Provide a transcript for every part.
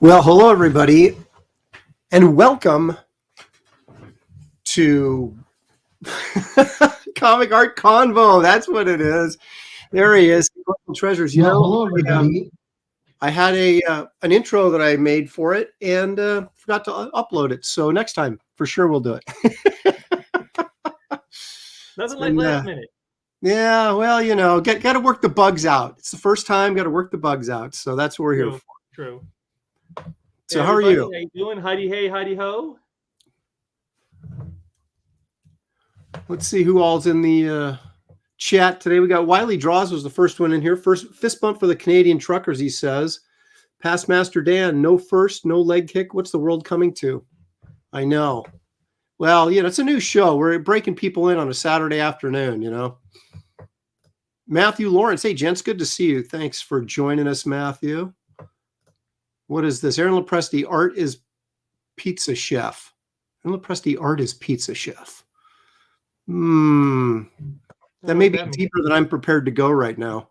Well, hello, everybody, and welcome to Comic Art Convo. That's what it is. There he is, Untitled Treasures. Hello, everybody. I had an intro that I made for it and forgot to upload it. So next time, for sure, we'll do it. Nothing like last minute. Yeah, well, you know, got to work the bugs out. It's the first time, got to work the bugs out. So that's what we're here for. True. So how are you? How you doing? Heidi hey, Heidi ho. Let's see who all's in the chat today. We got Wiley Draws was the first one in here. First fist bump for the Canadian truckers, he says. Past Master Dan, no first, no leg kick. What's the world coming to? I know. Well, you know, it's a new show. We're breaking people in on a Saturday afternoon, you know. Matthew Lawrence. Hey, gents, good to see you. Thanks for joining us, Matthew. What is this? Aaron Lopresti, art is pizza chef. Aaron Lopresti, art is pizza chef. That may be deeper than I'm prepared to go right now.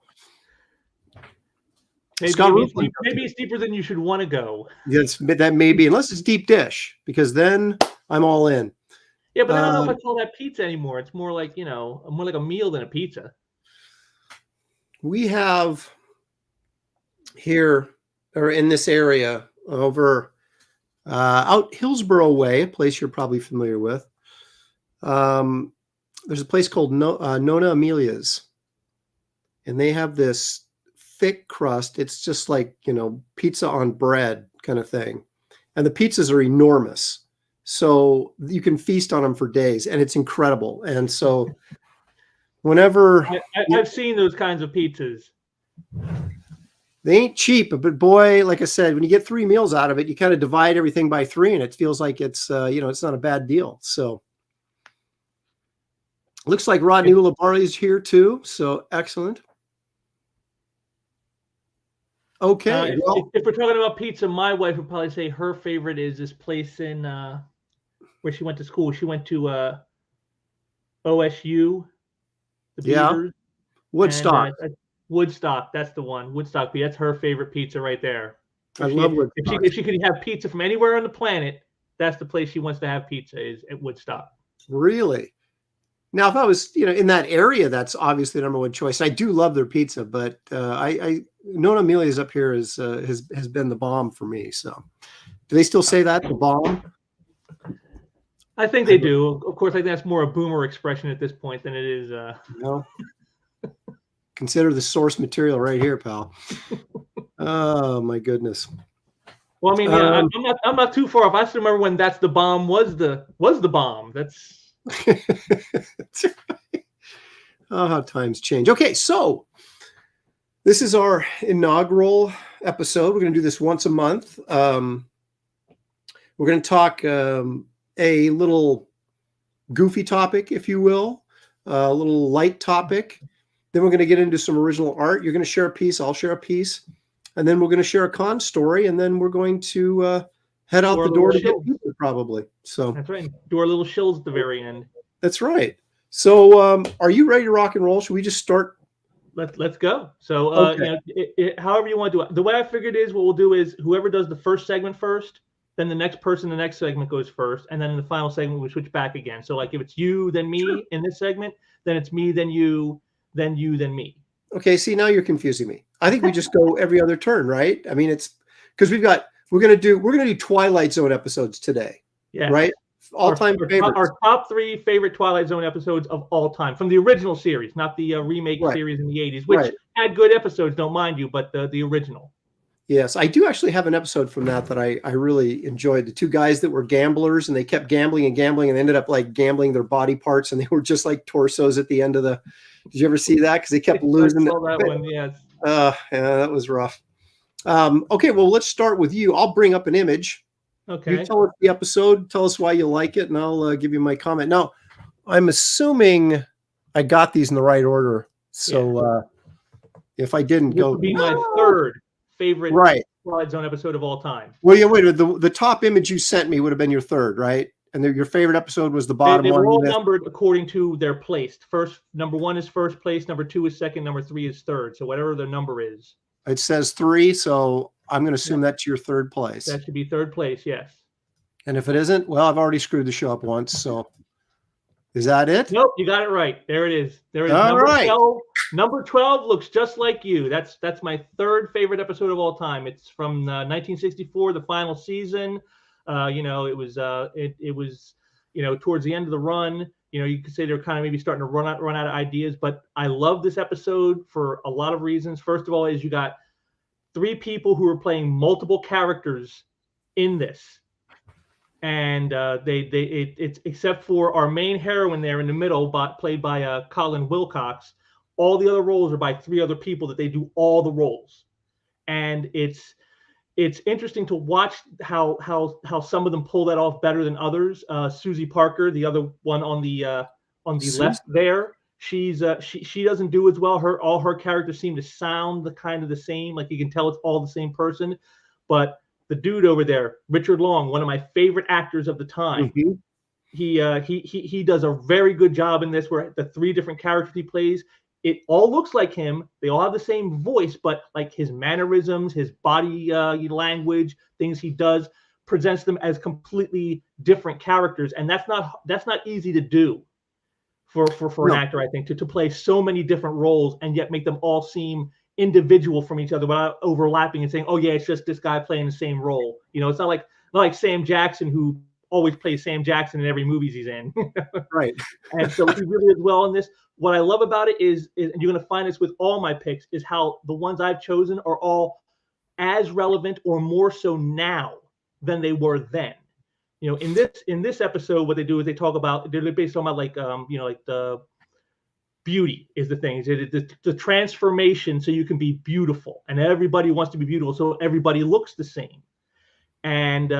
Maybe it's deeper than you should want to go. Yes, that may be, unless it's deep dish, because then I'm all in. Yeah, but I don't know if I call that pizza anymore. It's more like, you know, more like a meal than a pizza. We have here, or in this area, over out Hillsborough Way, a place you're probably familiar with. There's a place called Nona Amelia's, and they have this thick crust. It's just like, you know, pizza on bread kind of thing. And the pizzas are enormous. So you can feast on them for days, and it's incredible. And so whenever... I've seen those kinds of pizzas. They ain't cheap, but boy, like I said, when you get 3 meals out of it, you kind of divide everything by 3, and it feels like it's, you know, it's not a bad deal. So looks like Rodney Ulibarri's here too. So excellent. Okay. If we're talking about pizza, my wife would probably say her favorite is this place in where she went to school. She went to OSU. The Beavers, Woodstock. Woodstock, that's the one. Woodstock, that's her favorite pizza right there. I love Woodstock. If she could have pizza from anywhere on the planet, that's the place she wants to have pizza, is at Woodstock. Really? Now, if I was, you know, in that area, that's obviously the number one choice. I do love their pizza, but Nona Amelia's up here has been the bomb for me. So, do they still say that, the bomb? I think they do. Of course, I think that's more a boomer expression at this point than it is. No. Consider the source material right here, pal. Oh my goodness. Well, I mean, yeah, I'm not too far off. I still remember when "That's the Bomb" was the bomb. That's. That's right. Oh, how times change. Okay, so this is our inaugural episode. We're going to do this once a month. We're going to talk a little goofy topic, if you will, a little light topic. Then we're going to get into some original art. You're going to share a piece. I'll share a piece. And then we're going to share a con story. And then we're going to head out the door to get pizza, probably. So that's right. Do our little shills at the very end. That's right. So are you ready to rock and roll? Should we just start? Let's go. So okay. You know, however you want to do it. The way I figured is what we'll do is whoever does the first segment first, then the next person, the next segment goes first. And then in the final segment, we switch back again. So like if it's you, then me in this segment, then it's me, then you, then me. Okay, see, now you're confusing me. I think we just go every other turn, right? I mean, it's because we're gonna do Twilight Zone episodes today. Yeah. Right? All-time favorites. Our top 3 favorite Twilight Zone episodes of all time from the original series, not the remake series in the 80s, which had good episodes, don't mind you, but the original. Yes, I do actually have an episode from that I really enjoyed. The 2 guys that were gamblers, and they kept gambling and gambling, and they ended up like gambling their body parts, and they were just like torsos at the end of the. Did you ever see that? Because they kept losing. I saw that one, yes. Yeah, that was rough. Okay, well, let's start with you. I'll bring up an image. Okay. You tell us the episode. Tell us why you like it, and I'll give you my comment. Now, I'm assuming I got these in the right order. So if I didn't this would be my 3rd favorite Twilight Zone episode of all time. Well, yeah, wait. The top image you sent me would have been your 3rd, right? And your favorite episode was the bottom one. They were all numbered according to their place. Number 1 is first place. Number 2 is second. Number 3 is third. So whatever the number is. It says 3, so I'm going to assume that's your third place. That should be third place, yes. And if it isn't, well, I've already screwed the show up once. So is that it? Nope, you got it right. There it is. There it is. All Number right. 12. Number 12 looks just like you. That's my third favorite episode of all time. It's from 1964, the final season. It was towards the end of the run. You could say they're kind of maybe starting to run out of ideas, but I love this episode for a lot of reasons. First of all, is you got 3 people who are playing multiple characters in this. And it's except for our main heroine there in the middle, played by Colin Wilcox. All the other roles are by 3 other people that they do all the roles, and it's interesting to watch how some of them pull that off better than others. Susie Parker, the other one on the left there, she doesn't do as well. All her characters seem to sound the same, like you can tell it's all the same person, but the dude over there, Richard Long, one of my favorite actors of the time. Mm-hmm. He does a very good job in this, where the 3 different characters he plays, it all looks like him. They all have the same voice, but like his mannerisms, his body language, things he does, presents them as completely different characters, and that's not easy to do for an actor, I think, to play so many different roles and yet make them all seem individual from each other without overlapping and saying, oh yeah, it's just this guy playing the same role. It's not like Sam Jackson, who always plays Sam Jackson in every movie he's in. Right. And so he really did well in this. What I love about it is and you're going to find this with all my picks, is how the ones I've chosen are all as relevant or more so now than they were then. In this episode, what they do is they're based on like the beauty is the thing. The transformation so you can be beautiful, and everybody wants to be beautiful, so everybody looks the same. And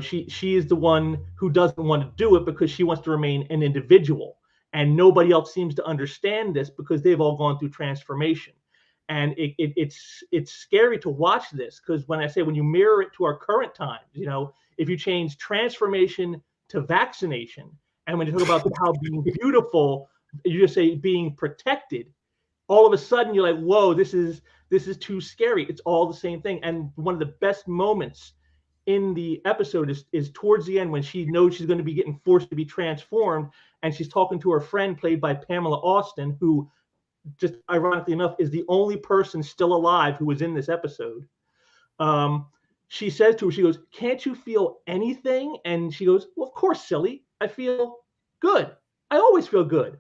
she is the one who doesn't want to do it because she wants to remain an individual, and nobody else seems to understand this because they've all gone through transformation. And it's scary to watch this, because when you mirror it to our current times, if you change transformation to vaccination, and when you talk about how being beautiful, you just say being protected, all of a sudden you're like, whoa, this is too scary. It's all the same thing. And one of the best moments in the episode is towards the end, when she knows she's going to be getting forced to be transformed, and she's talking to her friend played by Pamela Austin, who, just ironically enough, is the only person still alive who was in this episode. She says to her, she goes, can't you feel anything? And she goes, well, of course, silly. I feel good. I always feel good.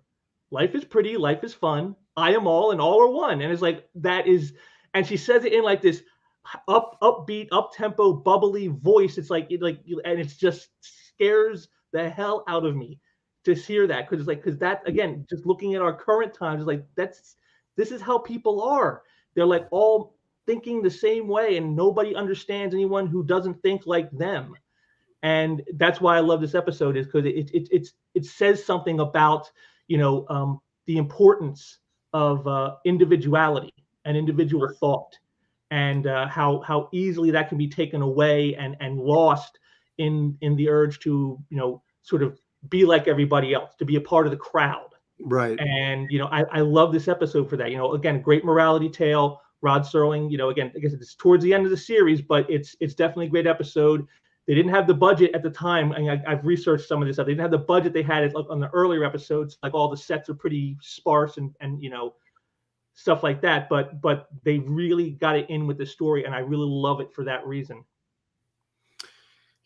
Life is pretty. Life is fun. I am all and all are one. And it's like, that is, and she says it in like this upbeat, up-tempo, bubbly voice. It's and it's just scares the hell out of me to hear that. Because that, again, just looking at our current times, this is how people are. They're like all thinking the same way, and nobody understands anyone who doesn't think like them. And that's why I love this episode, is because it says something about the importance of individuality and individual thought, and how easily that can be taken away and lost in the urge to sort of be like everybody else, to be a part of the crowd. Right. And I love this episode for that. Again, great morality tale. Rod Serling, again, I guess it's towards the end of the series, but it's definitely a great episode. They didn't have the budget at the time, and I've researched some of this stuff. They didn't have the budget they had on the earlier episodes. Like, all the sets are pretty sparse and stuff like that. But they really got it in with the story, and I really love it for that reason.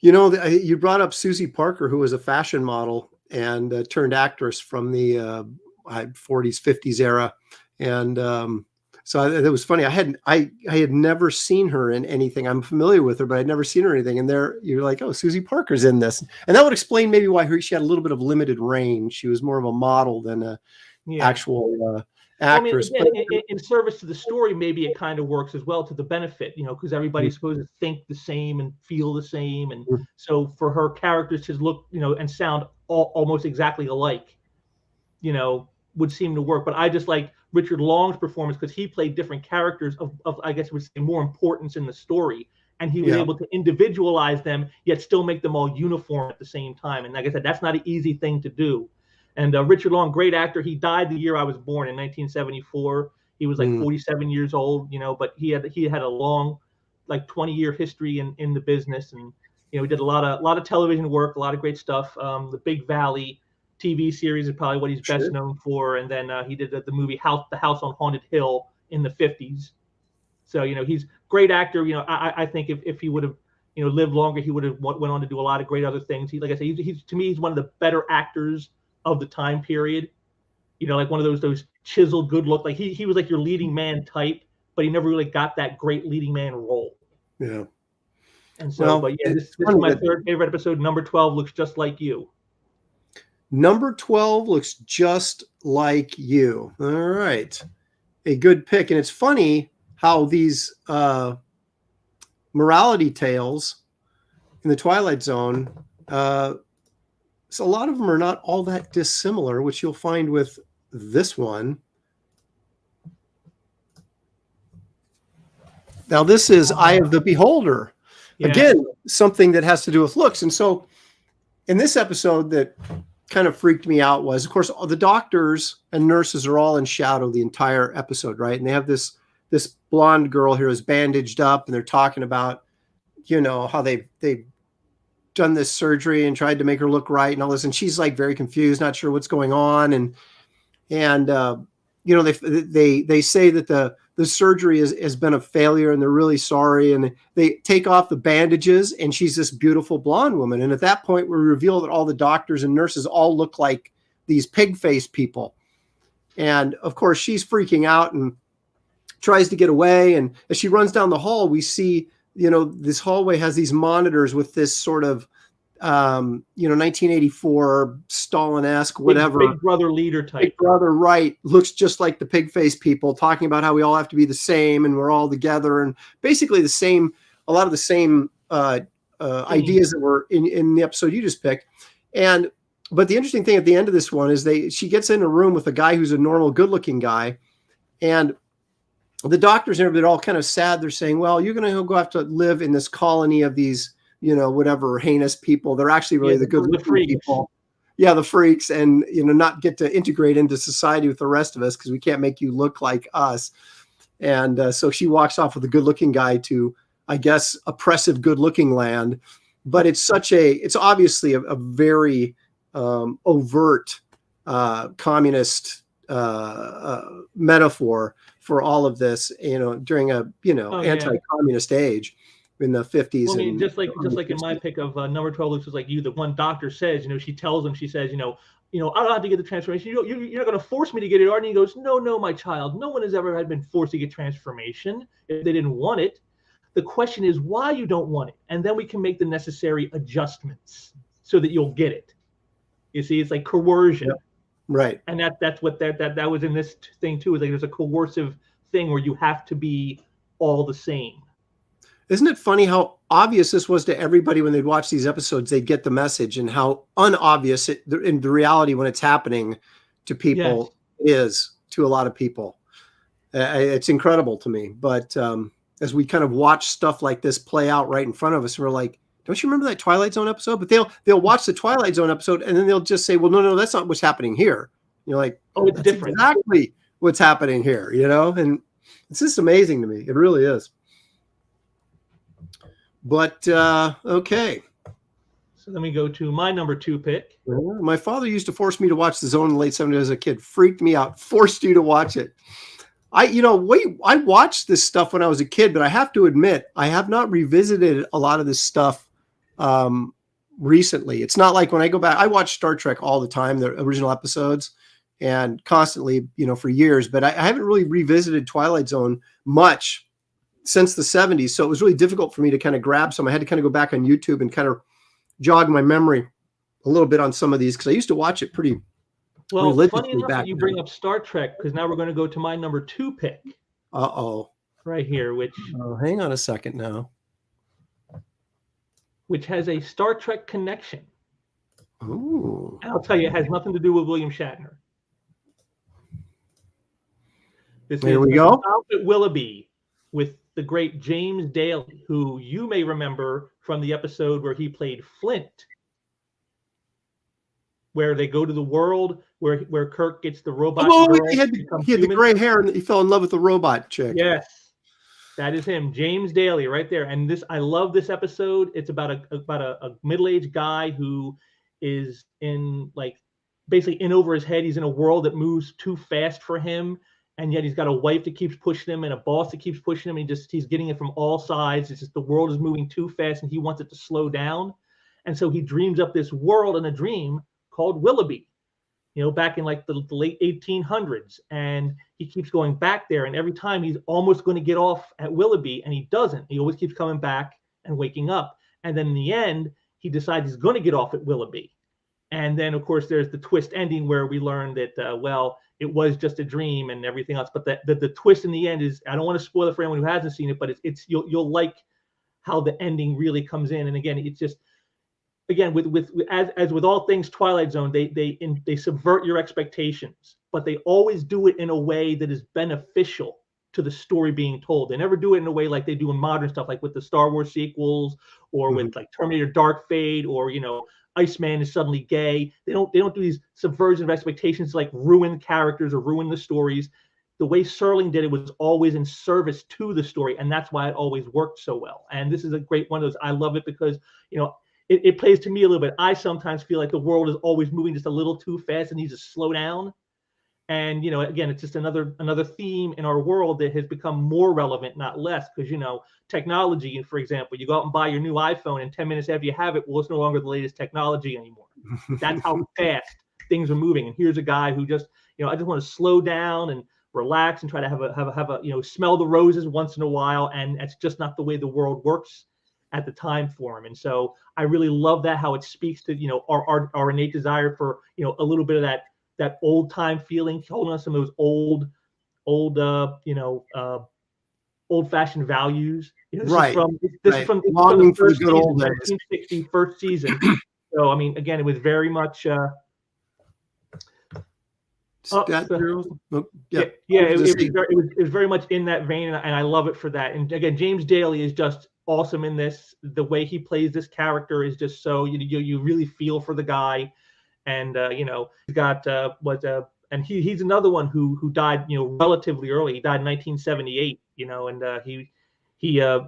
You brought up Susie Parker, who was a fashion model and turned actress from the 40s, 50s era, and so it was funny. I had never seen her in anything. I'm familiar with her, but I'd never seen her in anything. And there you're like, oh, Susie Parker's in this. And that would explain maybe why she had a little bit of limited range. She was more of a model than an actual actress. Well, again, in service to the story, maybe it kind of works as well, to the benefit, because everybody's supposed to think the same and feel the same. And so for her characters to look, and sound almost exactly alike, would seem to work. But I just like Richard Long's performance, because he played different characters of I guess, would say, more importance in the story, and he was able to individualize them yet still make them all uniform at the same time. And like I said, that's not an easy thing to do. And Richard Long, great actor. He died the year I was born, in 1974. He was like 47 years old, but he had a long like 20-year history in the business, and he did a lot of television work, a lot of great stuff. The Big Valley TV series is probably what he's best known for, and then he did the movie The House on Haunted Hill in the 50s. So he's a great actor. I think if he would have lived longer, he would have went on to do a lot of great other things. Like I said, he's to me, he's one of the better actors of the time period. Like one of those chiseled, good look. Like he was like your leading man type, but he never really got that great leading man role. Yeah. And so, but yeah, this is my third favorite episode. Number 12 looks just like you. Number 12 looks just like you. All right. A good pick. And it's funny how these morality tales in the Twilight Zone, so a lot of them are not all that dissimilar, which you'll find with this one. Now, this is Eye of the Beholder. Yeah. Again, something that has to do with looks. And so in this episode that kind of freaked me out was, of course, all the doctors and nurses are all in shadow the entire episode, right? And they have this blonde girl here who's bandaged up, and they're talking about, how they've done this surgery and tried to make her look right and all this. And she's like very confused, not sure what's going on. And they say that the surgery has been a failure and they're really sorry. And they take off the bandages and she's this beautiful blonde woman. And at that point, we reveal that all the doctors and nurses all look like these pig-faced people. And of course, she's freaking out and tries to get away. And as she runs down the hall, we see, this hallway has these monitors with this sort of, 1984 Stalin-esque, whatever. Big brother leader type. Big brother, right. Looks just like the pig-faced people, talking about how we all have to be the same and we're all together, and basically a lot of the same ideas that were in the episode you just picked. But the interesting thing at the end of this one is she gets in a room with a guy who's a normal, good-looking guy, and the doctors and everybody are all kind of sad. They're saying, well, you're going to go have to live in this colony of these, whatever heinous people. They're actually really the good-looking people. Yeah, the freaks, and, not get to integrate into society with the rest of us because we can't make you look like us. And so she walks off with a good-looking guy to, I guess, oppressive good-looking land. But it's obviously a very overt communist metaphor for all of this, during a anti-communist age in the 50s. Well, I mean, just like in my pick of number 12 looks like you, the one doctor says, she tells him, she says, I don't have to get the transformation. You're not going to force me to get it. And he goes, no, my child, no one has ever been forced to get transformation if they didn't want it. The question is why you don't want it, and then we can make the necessary adjustments so that you'll get it. You see, it's like coercion. Yep. Right. And that's what that was in this thing too, is like there's a coercive thing where you have to be all the same. Isn't it funny how obvious this was to everybody when they'd watch these episodes? They'd get the message, and how unobvious in the reality when it's happening to people is to a lot of people. It's incredible to me. But as we kind of watch stuff like this play out right in front of us, we're like, don't you remember that Twilight Zone episode? But they'll watch the Twilight Zone episode and then they'll just say, well, no, that's not what's happening here. You're like, oh, it's different. Exactly what's happening here, and it's just amazing to me. It really is. But okay. So let me go to my number 2 pick. My father used to force me to watch The Zone in the late 70s as a kid. Freaked me out. Forced you to watch it. I watched this stuff when I was a kid, but I have to admit, I have not revisited a lot of this stuff recently. It's not like when I go back, I watch Star Trek all the time, the original episodes, and constantly, for years, but I haven't really revisited Twilight Zone much since the 70s. So it was really difficult for me to kind of grab some. I had to kind of go back on YouTube and kind of jog my memory a little bit on some of these, because I used to watch it pretty funny enough that you bring up Star Trek, because now we're going to go to my number 2 pick. Right here, which hang on a second now. Which has a Star Trek connection. Ooh. I'll tell you, it has nothing to do with William Shatner. Here we go. Alfred Willoughby with the great James Daly, who you may remember from the episode where he played Flint, where they go to the world where Kirk gets the robot. Oh, he had the gray hair and he fell in love with the robot chick. Yes. That is him, James Daly, right there. And this, I love this episode. It's about a middle-aged guy who is in like basically in over his head. He's in a world that moves too fast for him, and yet he's got a wife that keeps pushing him and a boss that keeps pushing him. And he's getting it from all sides. It's just the world is moving too fast, and he wants it to slow down. And so he dreams up this world in a dream called Willoughby, back in like the late 1800s. And he keeps going back there. And every time he's almost going to get off at Willoughby, and he doesn't. He always keeps coming back and waking up. And then in the end, he decides he's going to get off at Willoughby. And then, of course, there's the twist ending where we learn that, well, it was just a dream and everything else. But the twist in the end is, I don't want to spoil it for anyone who hasn't seen it, but you'll like how the ending really comes in. And again, it's just, again, as with all things Twilight Zone, they subvert your expectations, but they always do it in a way that is beneficial to the story being told. They never do it in a way like they do in modern stuff, like with the Star Wars sequels, or with like Terminator Dark Fate, or Iceman is suddenly gay. They don't do these subversion of expectations to like ruin characters or ruin the stories. The way Serling did it was always in service to the story, and that's why it always worked so well. And this is a great one of those. I love it because it plays to me a little bit. I sometimes feel like the world is always moving just a little too fast and needs to slow down. And again, it's just another theme in our world that has become more relevant, not less. Because technology, for example, you go out and buy your new iPhone, and 10 minutes after you have it, well, it's no longer the latest technology anymore. That's how fast things are moving. And here's a guy who just, I just want to slow down and relax and try to have a smell the roses once in a while. And it's just not the way the world works at the time for him. And so I really love that, how it speaks to our innate desire for a little bit of that old time feeling, holding on to some of those old fashioned values. This right. This is from longing the for the first good season, old days. 1960 first season. So I mean, again, it was very much. It was very much in that vein, and I love it for that. And again, James Daly is just awesome in this. The way he plays this character is just so you really feel for the guy. And he's got and he's another one who died relatively early. He died in 1978.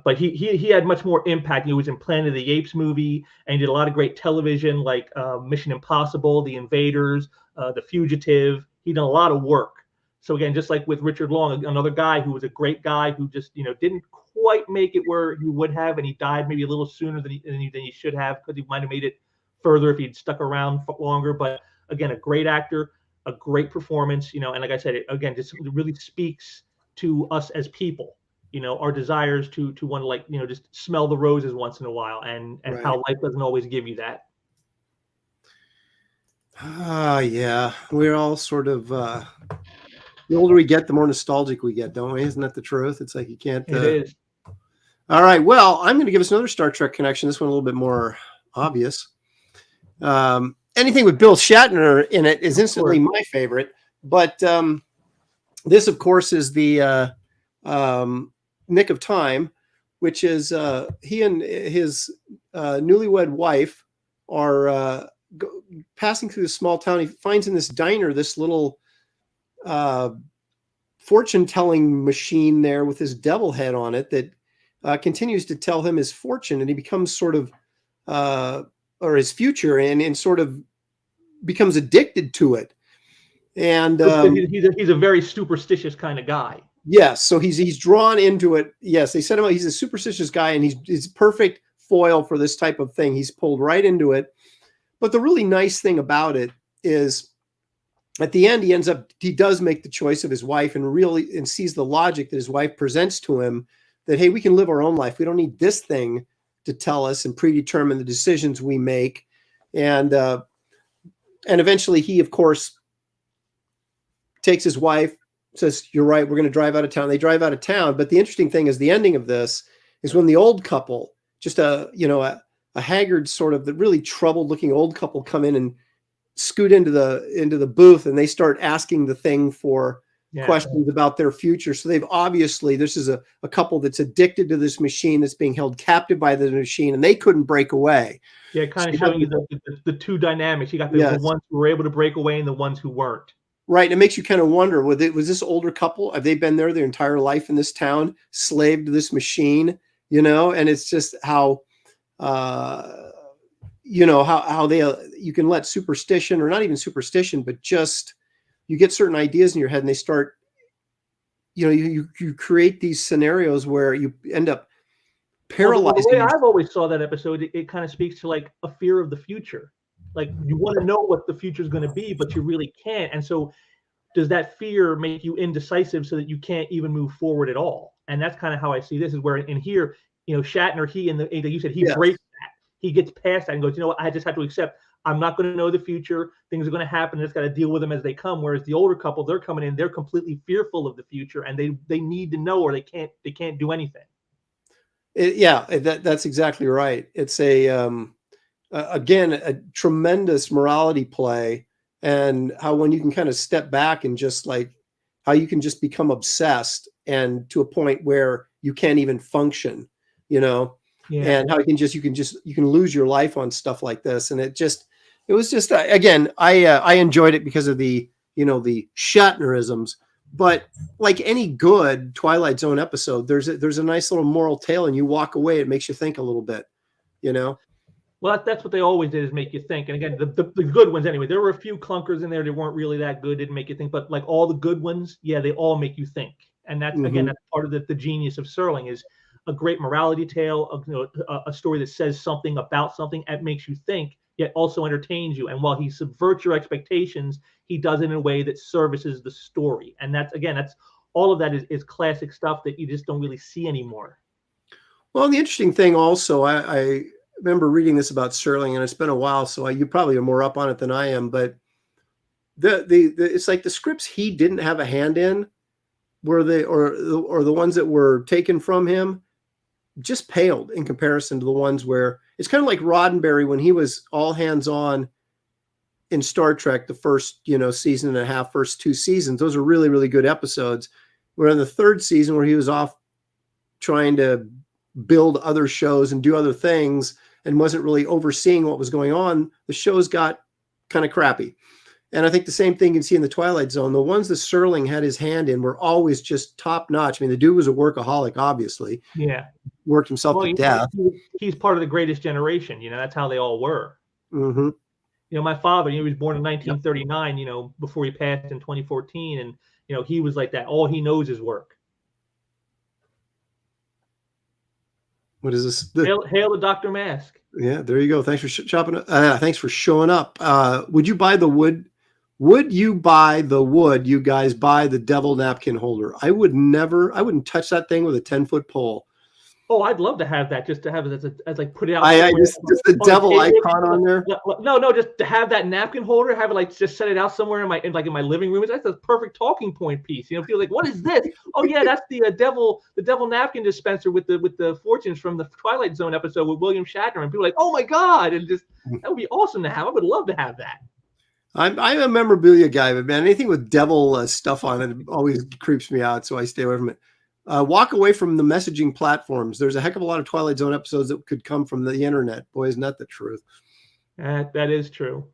But he had much more impact. He was in Planet of the Apes movie, and he did a lot of great television like Mission Impossible, The Invaders, The Fugitive. He did a lot of work. So again, just like with Richard Long, another guy who was a great guy who just didn't quite make it where he would have, and he died maybe a little sooner than he should have, because he might have made it further if he'd stuck around longer. But again, a great actor, a great performance, and like I said, it just really speaks to us as people, our desires to want to just smell the roses once in a while, and right. How life doesn't always give you that. Yeah, we're all sort of the older we get, the more nostalgic we get, don't we? Isn't that the truth? It's like you can't. It is. All right. Well, I'm going to give us another Star Trek connection. This one a little bit more obvious. Anything with Bill Shatner in it is instantly my favorite. But this, of course, is the Nick of Time, which is he and his newlywed wife are passing through this small town. He finds in this diner this little fortune-telling machine there with his devil head on it that continues to tell him his fortune, and he becomes sort of or his future, and sort of becomes addicted to it. And he's a very superstitious kind of guy. Yes, so he's drawn into it. Yes, they said he's a superstitious guy, and he's perfect foil for this type of thing. He's pulled right into it. But the really nice thing about it is, at the end, he does make the choice of his wife, and sees the logic that his wife presents to him, that hey, we can live our own life. We don't need this thing to tell us and predetermine the decisions we make. And eventually he, of course, takes his wife, says, you're right, we're going to drive out of town. They drive out of town. But the interesting thing is, the ending of this is when the old couple, just a haggard sort of, the really troubled looking old couple, come in and scoot into the booth, and they start asking the thing for questions about their future. So this is a couple that's addicted to this machine, that's being held captive by the machine, and they couldn't break away. Yeah, kind of showing you the two dynamics. You got the ones who were able to break away and the ones who weren't. Right. It makes you kind of wonder, was this older couple? Have they been there their entire life in this town, slaved to this machine, and it's just how, how they, you can let superstition, or not even superstition, but just, you get certain ideas in your head and they start, you create these scenarios where you end up paralyzing. The way I've always saw that episode, it kind of speaks to like a fear of the future. Like you want to know what the future is going to be, but you really can't. And so does that fear make you indecisive so that you can't even move forward at all? And that's kind of how I see this, is where in here, Shatner, you said he breaks that. He gets past that and goes, you know what, I just have to accept I'm not going to know the future. Things are going to happen. I just got to deal with them as they come. Whereas the older couple, they're coming in, they're completely fearful of the future, and they need to know, or they can't do anything. That's exactly right. It's again, a tremendous morality play, and how when you can kind of step back and just like how you can just become obsessed and to a point where you can't even function, and how you can lose your life on stuff like this. And it was just, again, I enjoyed it because of the Shatnerisms. But like any good Twilight Zone episode, there's a nice little moral tale, and you walk away. It makes you think a little bit, Well, that's what they always did, is make you think. And again, the good ones anyway. There were a few clunkers in there that weren't really that good, didn't make you think. But like all the good ones, they all make you think. And that's again, that's part of the genius of Serling, is a great morality tale, of a story that says something about something that makes you think, yet also entertains you. And while he subverts your expectations, he does it in a way that services the story. And that's all of that is classic stuff that you just don't really see anymore. Well, the interesting thing also, I remember reading this about Serling, and it's been a while, so you probably are more up on it than I am. But it's like the scripts he didn't have a hand in, or the ones that were taken from him, just paled in comparison to the ones where it's kind of like Roddenberry when he was all hands on in Star Trek, the first season and a half, first 2 seasons. Those are really, really good episodes. Where in the 3rd season, where he was off trying to build other shows and do other things and wasn't really overseeing what was going on, the shows got kind of crappy. And I think the same thing you can see in the Twilight Zone. The ones that Serling had his hand in were always just top notch. I mean, the dude was a workaholic, obviously. Yeah. Worked himself to death. He's part of the greatest generation. That's how they all were. Mm-hmm. My father, he was born in 1939, before he passed in 2014. And, he was like that. All he knows is work. What is this? Hail to Dr. Mask. Yeah, there you go. Thanks for shopping. Thanks for showing up. Would you buy the wood? Would you buy the wood? You guys buy the devil napkin holder? I wouldn't touch that thing with a 10-foot pole. Oh, I'd love to have that, just to have it as like put it out. Just the devil icon on there. No, just to have that napkin holder, have it like just set it out somewhere in my living room. That's a perfect talking point piece. People like, what is this? Oh yeah, that's the devil napkin dispenser with the fortunes from the Twilight Zone episode with William Shatner, and people are like, oh my god, and just that would be awesome to have. I would love to have that. I'm a memorabilia guy, but man, anything with devil stuff on it always creeps me out, so I stay away from it. Walk away from the messaging platforms. There's a heck of a lot of Twilight Zone episodes that could come from the internet. Boy, isn't that the truth? That is true.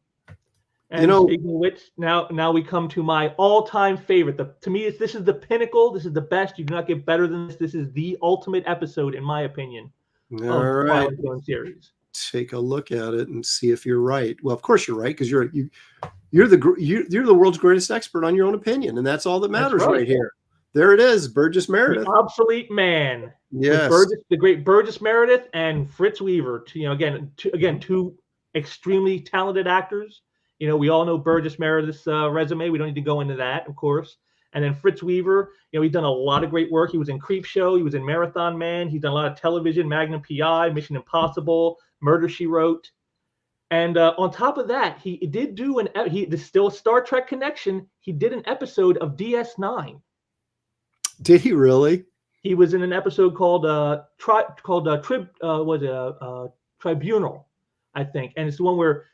And speaking of which, now we come to my all-time favorite. To me, this is the pinnacle. This is the best. You do not get better than this. This is the ultimate episode, in my opinion, of the Twilight Zone series. Take a look at it and see if you're right. Well, of course you're right, because you're the world's greatest expert on your own opinion, and that's all that matters right here. There it is, Burgess Meredith. The obsolete man. Yes. The great Burgess Meredith and Fritz Weaver. Two extremely talented actors. We all know Burgess Meredith's resume. We don't need to go into that, of course. And then Fritz Weaver, he's done a lot of great work. He was in Creepshow. He was in Marathon Man. He's done a lot of television, Magnum PI, Mission Impossible, Murder, She Wrote. And on top of that, he did do there's still a Star Trek connection. He did an episode of DS9. Did he really? He was in an episode called Tribunal, I think, and it's the one where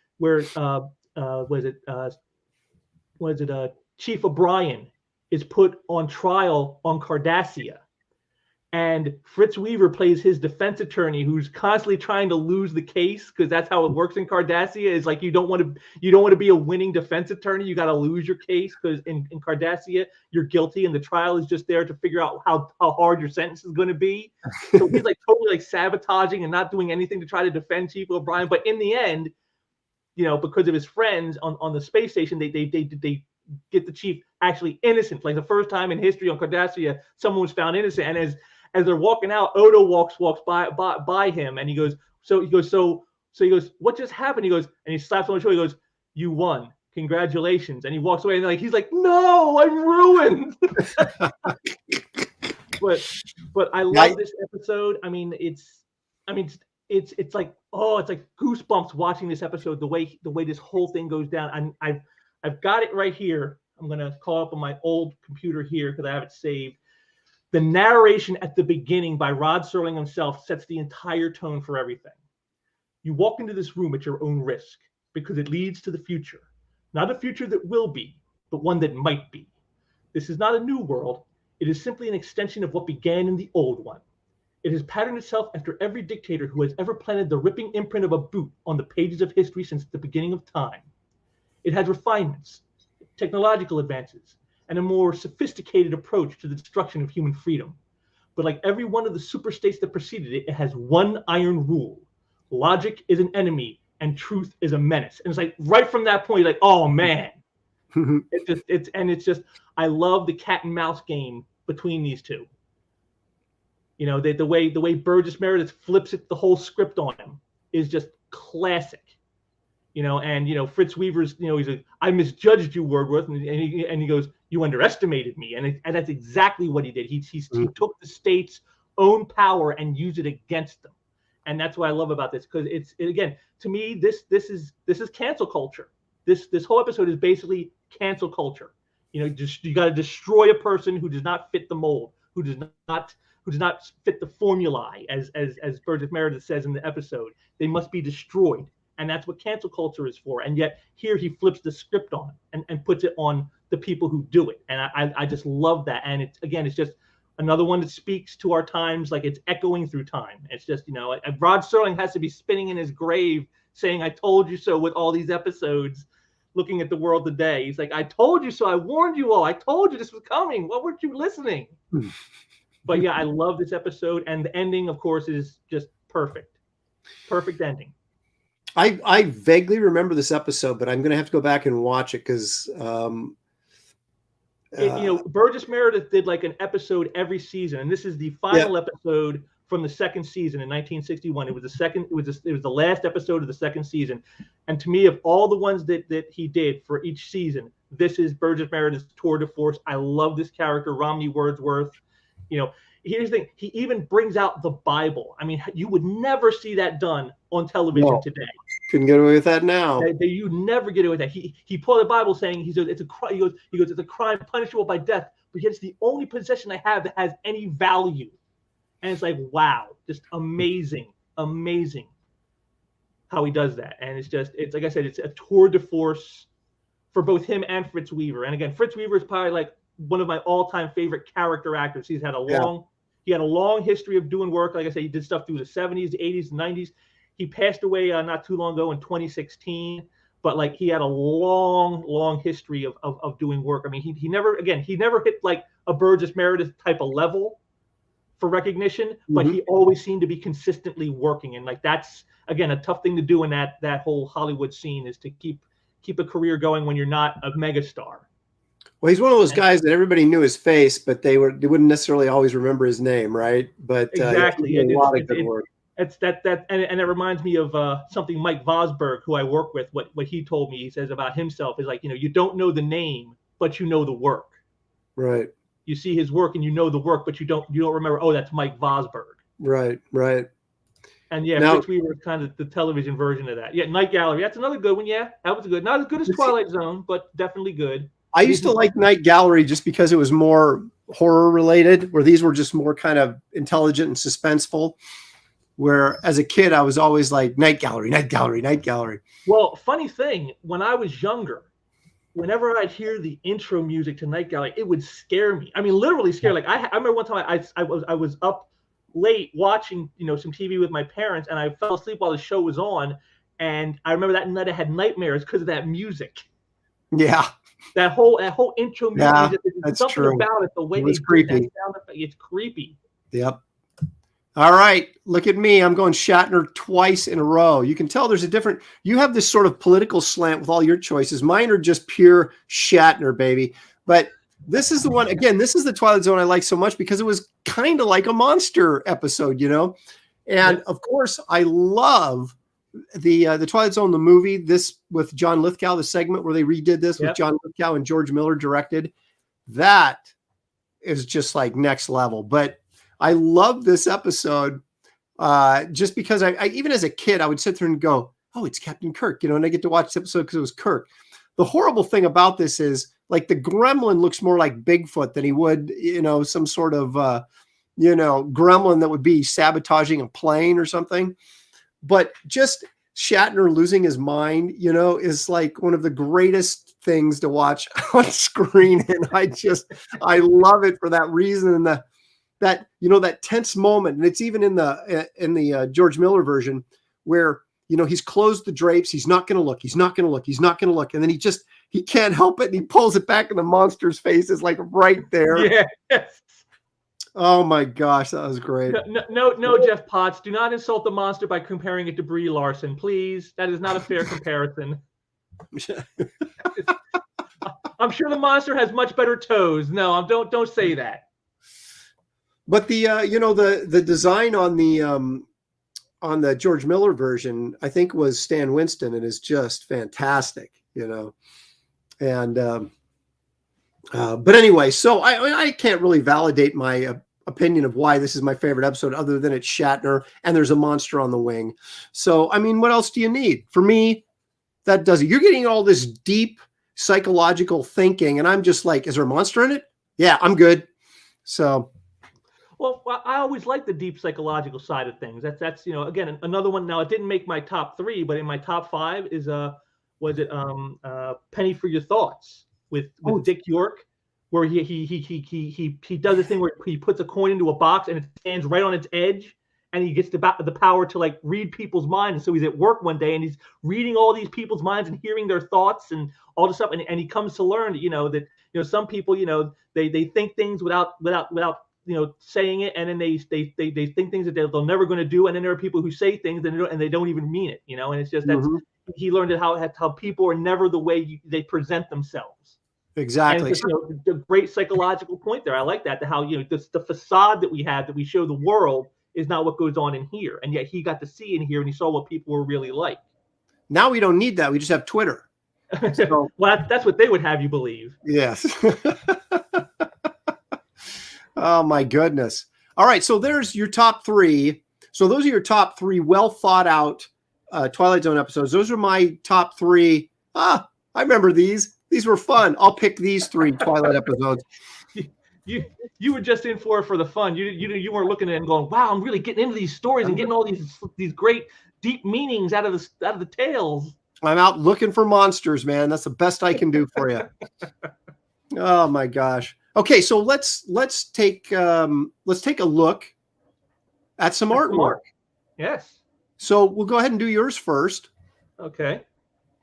Chief O'Brien is put on trial on Cardassia, And Fritz Weaver plays his defense attorney, who's constantly trying to lose the case, because that's how it works in Cardassia. Is like you don't want to be a winning defense attorney. You got to lose your case, because in Cardassia you're guilty, and the trial is just there to figure out how hard your sentence is going to be. So he's like totally like sabotaging and not doing anything to try to defend Chief O'Brien. But in the end, because of his friends on the space station, they get the chief actually innocent. Like the first time in history on Cardassia, someone was found innocent, and as they're walking out, Odo walks by him, and he goes, what just happened? He goes, and he slaps him on the shoulder. He goes, "You won, congratulations!" And he walks away, and he's like, "No, I'm ruined." but I love this episode. I mean, it's like goosebumps watching this episode. The way this whole thing goes down. I've got it right here. I'm gonna call up on my old computer here because I have it saved. The narration at the beginning by Rod Serling himself sets the entire tone for everything. You walk into this room at your own risk because it leads to the future. Not a future that will be, but one that might be. This is not a new world. It is simply an extension of what began in the old one. It has patterned itself after every dictator who has ever planted the ripping imprint of a boot on the pages of history since the beginning of time. It has refinements, technological advances, and a more sophisticated approach to the destruction of human freedom. But like every one of the superstates that preceded it, it has one iron rule. Logic is an enemy and truth is a menace. And it's like right from that point, like, oh man. it's just I love the cat and mouse game between these two. The way Burgess Meredith flips it, the whole script on him is just classic. And Fritz Weaver's, he's like, "I misjudged you, Wordworth," and he goes, "You underestimated me," and that's exactly what he did. He took the state's own power and used it against them, and that's what I love about this, because again, to me, this is cancel culture. This whole episode is basically cancel culture. You got to destroy a person who does not fit the mold, who does not fit the formulae, as Burgess Meredith says in the episode. They must be destroyed. And that's what cancel culture is for. And yet here he flips the script on it and puts it on the people who do it. And I just love that. And it's just another one that speaks to our times, like it's echoing through time. It's just, Rod Serling has to be spinning in his grave saying, "I told you so," with all these episodes, looking at the world today. He's like, "I told you so. I warned you all. I told you this was coming. Why weren't you listening?" But yeah, I love this episode. And the ending, of course, is just perfect. Perfect ending. I vaguely remember this episode, but I'm going to have to go back and watch it because Burgess Meredith did like an episode every season, and this is the final episode from the second season in 1961. It was the last episode of the second season, and to me, of all the ones that he did for each season, this is Burgess Meredith's tour de force. I love this character, Romney Wordsworth. Here's the thing: he even brings out the Bible. I mean, you would never see that done on television today. Couldn't get away with that now. You never get away with that. He pulled the Bible saying it's a crime. He goes, "It's a crime punishable by death, but yet it's the only possession I have that has any value." And it's like, wow, just amazing how he does that. And it's like I said, it's a tour de force for both him and Fritz Weaver. And again, Fritz Weaver is probably like one of my all-time favorite character actors. He had a long history of doing work. Like I said, he did stuff through the 70s, the 80s, the 90s. He passed away not too long ago in 2016, but like he had a long history of doing work. I mean, he never hit like a Burgess Meredith type of level for recognition, but he always seemed to be consistently working. And like that's again a tough thing to do in that whole Hollywood scene, is to keep a career going when you're not a megastar. Well, he's one of those guys that everybody knew his face, but they wouldn't necessarily always remember his name, right? But exactly, a lot of good work. It's that and it reminds me of something Mike Vosberg, who I work with. What he told me, he says about himself is like, you don't know the name, but you know the work. Right. You see his work and you know the work, but you don't remember. Oh, that's Mike Vosberg. Right. And yeah, Fritz Weaver is kind of the television version of that. Yeah, Night Gallery. That's another good one. Yeah, that was good. Not as good as Twilight Zone, but definitely good. I used to like Night Gallery just because it was more horror related, where these were just more kind of intelligent and suspenseful. Where as a kid, I was always like, Night Gallery. Well, funny thing, when I was younger, whenever I'd hear the intro music to Night Gallery, it would scare me. I mean, literally scare. Like I remember one time I was up late watching some TV with my parents, and I fell asleep while the show was on. And I remember that night I had nightmares because of that music. Yeah. That whole intro music. Yeah, there's that's something true. about it. The way It was they creepy. did that sound effect, it's creepy. Yep. All right. Look at me. I'm going Shatner twice in a row. You can tell there's a different, you have this sort of political slant with all your choices. Mine are just pure Shatner, baby. But this is the one, again, this is the Twilight Zone I like so much because it was kind of like a monster episode, And of course, I love the Twilight Zone, the movie, this with John Lithgow, the segment where they redid this with John Lithgow and George Miller directed. That is just like next level. But I love this episode just because I even as a kid, I would sit there and go, oh, it's Captain Kirk, and I get to watch this episode because it was Kirk. The horrible thing about this is like the gremlin looks more like Bigfoot than he would, some sort of, gremlin that would be sabotaging a plane or something. But just Shatner losing his mind, is like one of the greatest things to watch on screen. And I love it for that reason. And that tense moment. And it's even in the George Miller version where, he's closed the drapes. He's not going to look. He's not going to look. He's not going to look. And then he can't help it. And he pulls it back and the monster's face is like right there. Yeah. Oh my gosh. That was great. No, Jeff Potts, do not insult the monster by comparing it to Brie Larson, please. That is not a fair comparison. I'm sure the monster has much better toes. No, don't say that. But the design on the George Miller version, I think was Stan Winston, and is just fantastic, And but anyway, so I can't really validate my opinion of why this is my favorite episode, other than it's Shatner and there's a monster on the wing. So I mean, what else do you need? For me, that does it. You're getting all this deep psychological thinking, and I'm just like, is there a monster in it? Yeah, I'm good. So. Well, I always like the deep psychological side of things. That's again, another one. Now, it didn't make my top 3, but in my top 5 is Penny for Your Thoughts with Dick York, where he does this thing where he puts a coin into a box and it stands right on its edge, and he gets the power to like read people's minds. And so he's at work one day and he's reading all these people's minds and hearing their thoughts and all this stuff, and he comes to learn that some people they think things without saying it, and then they think things that they're never going to do, and then there are people who say things and they don't even mean it, and it's just he learned how people are never the way they present themselves. Exactly. And it's just, the great psychological point there. I like that how the facade that we have, that we show the world, is not what goes on in here, and yet he got to see in here and he saw what people were really like. Now we don't need that. We just have Twitter. So, well, that's what they would have you believe. Yes. Oh my goodness. All right. So there's your top 3. So those are your top 3 well thought out Twilight Zone episodes. Those are my top 3. I remember these. These were fun. I'll pick these 3 Twilight episodes. You were just in for the fun. You weren't looking at it and going, wow, I'm really getting into these stories and getting all these great deep meanings out of the tales. I'm out looking for monsters, man. That's the best I can do for you. Oh my gosh. Okay, so let's take a look at some artwork. Yes. So we'll go ahead and do yours first. Okay.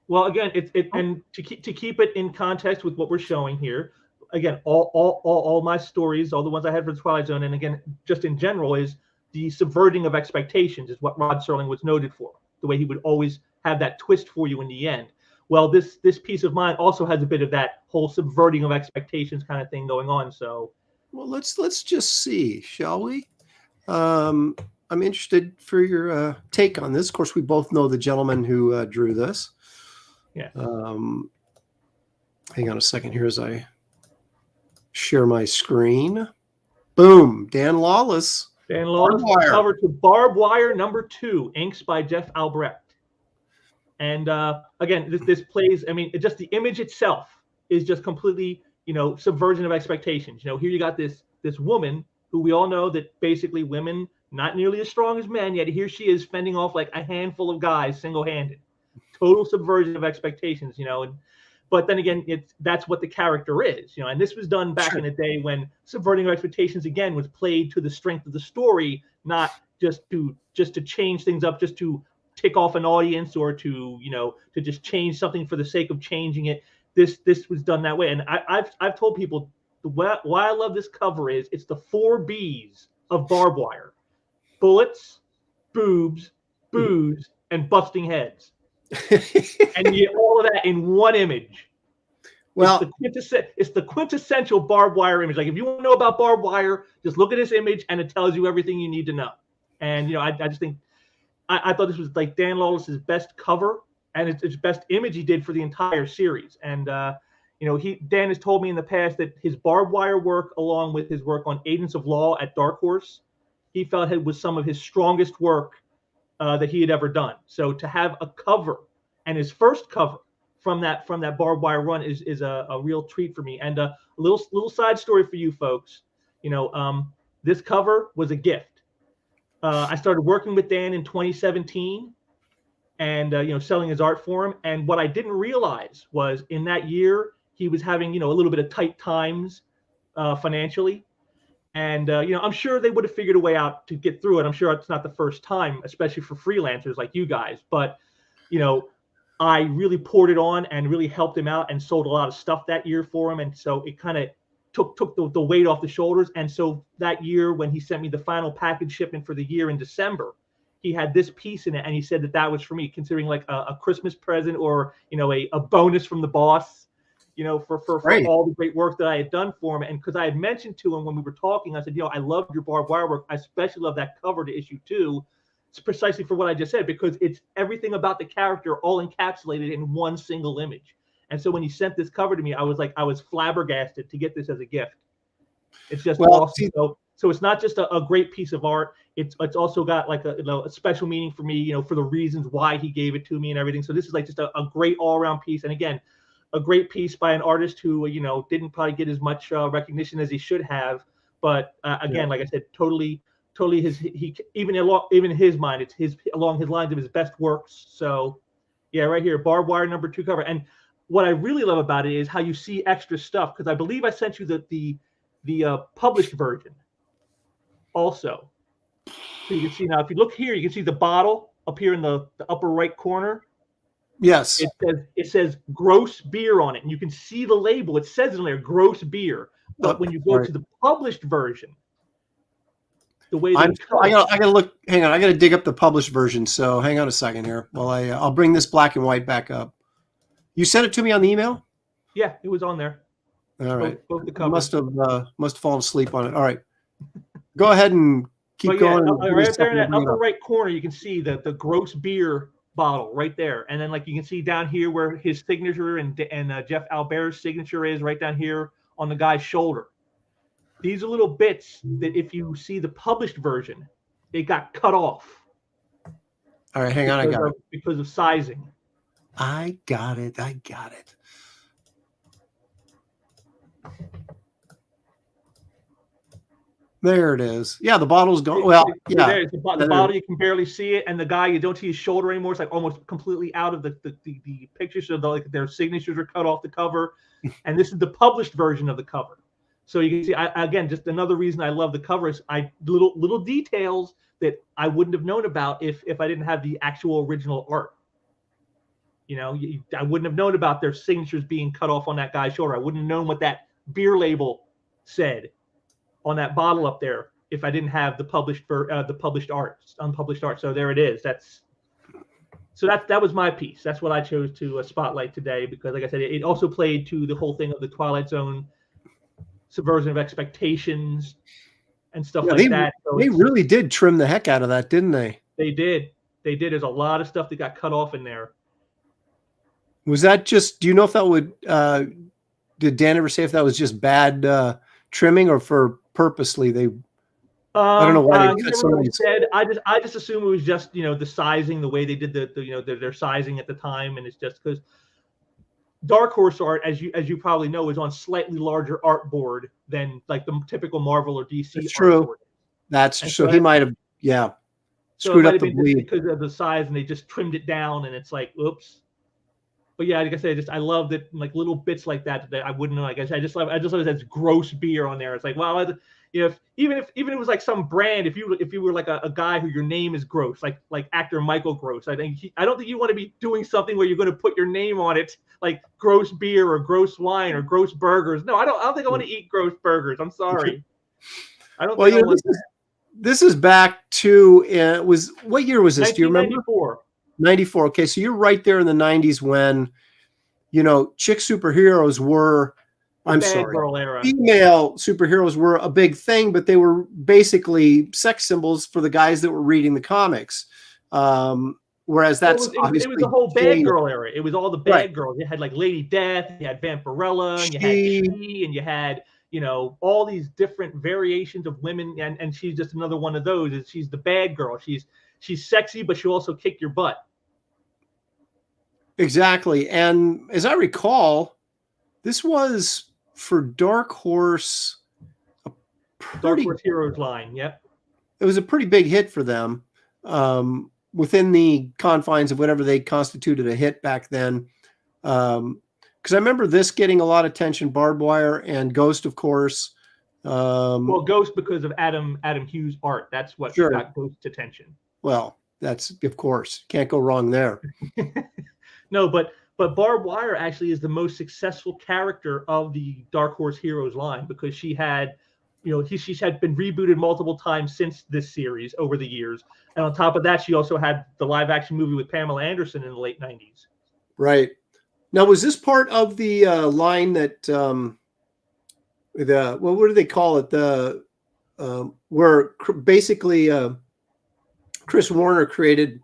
Well, again, and to keep it in context with what we're showing here, again, all my stories, all the ones I had for the Twilight Zone, and again, just in general, is the subverting of expectations is what Rod Serling was noted for. The way he would always have that twist for you in the end. Well, this piece of mine also has a bit of that whole subverting of expectations kind of thing going on. So, well, let's just see, shall we? I'm interested for your take on this. Of course, we both know the gentleman who drew this. Yeah. Hang on a second here as I share my screen. Boom, Dan Lawless. Dan Lawless cover to Barbed Wire #2, inks by Jeff Albrecht. And again, this plays, I mean, just the image itself is just completely, subversion of expectations. Here you got this woman who we all know that basically women, not nearly as strong as men, yet here she is fending off like a handful of guys single-handed. Total subversion of expectations, and But then again, that's what the character is, you know. And this was done back in the day when subverting our expectations again was played to the strength of the story, not just to change things up, just to tick off an audience, or to, you know, to just change something for the sake of changing it. This was done that way. And I've told people why I love this cover is it's the 4 B's of barbed wire: bullets, boobs, booze, and busting heads. And you get all of that in one image. Well, it's the quintessential barbed wire image. Like, if you want to know about barbed wire, just look at this image and it tells you everything you need to know. And, you know, I just think I thought this was like Dan Lawless's best cover, and it's his best image he did for the entire series. And you know, Dan has told me in the past that his barbed wire work, along with his work on Agents of Law at Dark Horse, he felt it was some of his strongest work that he had ever done. So to have a cover, and his first cover from that barbed wire run, is a real treat for me. And a little side story for you folks. You know, this cover was a gift. I started working with Dan in 2017, and you know, selling his art for him. And what I didn't realize was in that year he was having, you know, a little bit of tight times financially. And, you know, I'm sure they would have figured a way out to get through it. I'm sure it's not the first time, especially for freelancers like you guys. But, you know, I really poured it on and really helped him out and sold a lot of stuff that year for him. And so it kind of took the weight off the shoulders. And so that year, when he sent me the final package shipment for the year in December, he had this piece in it. And he said that was for me, considering like a Christmas present, or, you know, a bonus from the boss, you know, for all the great work that I had done for him. And because I had mentioned to him when we were talking, I said, you know, I love your barbed wire work. I especially love that cover to issue 2. It's precisely for what I just said, because it's everything about the character all encapsulated in one single image. And so when he sent this cover to me, I was flabbergasted to get this as a gift. It's just awesome. So it's not just a great piece of art. It's also got like a special meaning for me, you know, for the reasons why he gave it to me and everything. So this is like just a great all around piece. And again, a great piece by an artist who, you know, didn't probably get as much recognition as he should have. But again, like I said, totally even in his mind, it's along his lines of his best works. So yeah, right here, barbed wire number 2 cover. And what I really love about it is how you see extra stuff, because I believe I sent you the published version also. So you can see now, if you look here, you can see the bottle up here in the upper right corner. Yes. It says gross beer on it, and you can see the label. It says in there gross beer. But when you go to the published version, the way I gotta look. Hang on, I gotta dig up the published version. So hang on a second here. Well, I'll bring this black and white back up. You sent it to me on the email? Yeah, it was on there. All right. Both the covers. Must have fallen asleep on it. All right. Go ahead and keep going. Right there in that upper right corner, you can see the gross beer bottle right there. And then, like, you can see down here where his signature and Jeff Albert's signature is, right down here on the guy's shoulder. These are little bits that if you see the published version, it got cut off. All right, hang on, I got it. Because of sizing. I got it. There it is. Yeah, the bottle's gone. Well, yeah. The bottle, you can barely see it, and the guy, you don't see his shoulder anymore. It's like almost completely out of the picture. So their signatures are cut off the cover, and this is the published version of the cover. So you can see, again, just another reason I love the cover is little details that I wouldn't have known about if I didn't have the actual original art. You know, I wouldn't have known about their signatures being cut off on that guy's shoulder. I wouldn't have known what that beer label said on that bottle up there if I didn't have the published art, unpublished art. So there it is. That was my piece. That's what I chose to spotlight today, because, like I said, it also played to the whole thing of the Twilight Zone subversion of expectations and stuff like that. So they really did trim the heck out of that, didn't they? They did. There's a lot of stuff that got cut off in there. Was that just? Do you know if that would? Did Dan ever say if that was just bad trimming or for purposely they? I don't know why they cut so many. I just assume it was just, you know, the sizing, the way they did their sizing at the time, and it's just because Dark Horse art, as you probably know, is on slightly larger artboard than like the typical Marvel or DC. That's true. That's true. So he might have screwed up the bleed because of the size, and they just trimmed it down, and it's like, oops. But yeah, like I said, I loved it, like little bits like that I wouldn't know. Like I said, I just love it as gross beer on there. It's like, wow, even if it was like some brand, if you were like a guy who your name is Gross, like actor Michael Gross, I don't think you want to be doing something where you're going to put your name on it, like gross beer or gross wine or gross burgers. No, I don't think I want to eat gross burgers. I'm sorry. I don't. Well, think I want this is back to what year was this? Do you remember? 1994. 94. Okay, so you're right there in the 90s when, chick superheroes were, Girl era. Female superheroes were a big thing, but they were basically sex symbols for the guys that were reading the comics. Whereas it was the whole bad girl era. It was all the bad girls. You had like Lady Death, you had Vampirella, and you had She, and you had all these different variations of women, and she's just another one of those. She's the bad girl. She's sexy, but she'll also kick your butt. Exactly. And as I recall, this was for Dark Horse. Dark Horse Heroes line. Yep. It was a pretty big hit for them, within the confines of whatever they constituted a hit back then. Because I remember this getting a lot of attention, Barbed Wire and Ghost, of course. Well, Ghost because of Adam Hughes' art. That's what got Ghost's attention. Well, that's, of course, can't go wrong there. No, but Barbed Wire actually is the most successful character of the Dark Horse Heroes line because she had, she's had been rebooted multiple times since this series over the years. And on top of that, she also had the live action movie with Pamela Anderson in the late 90s. Right. Now, was this part of the line that what do they call it? Where basically Chris Warner created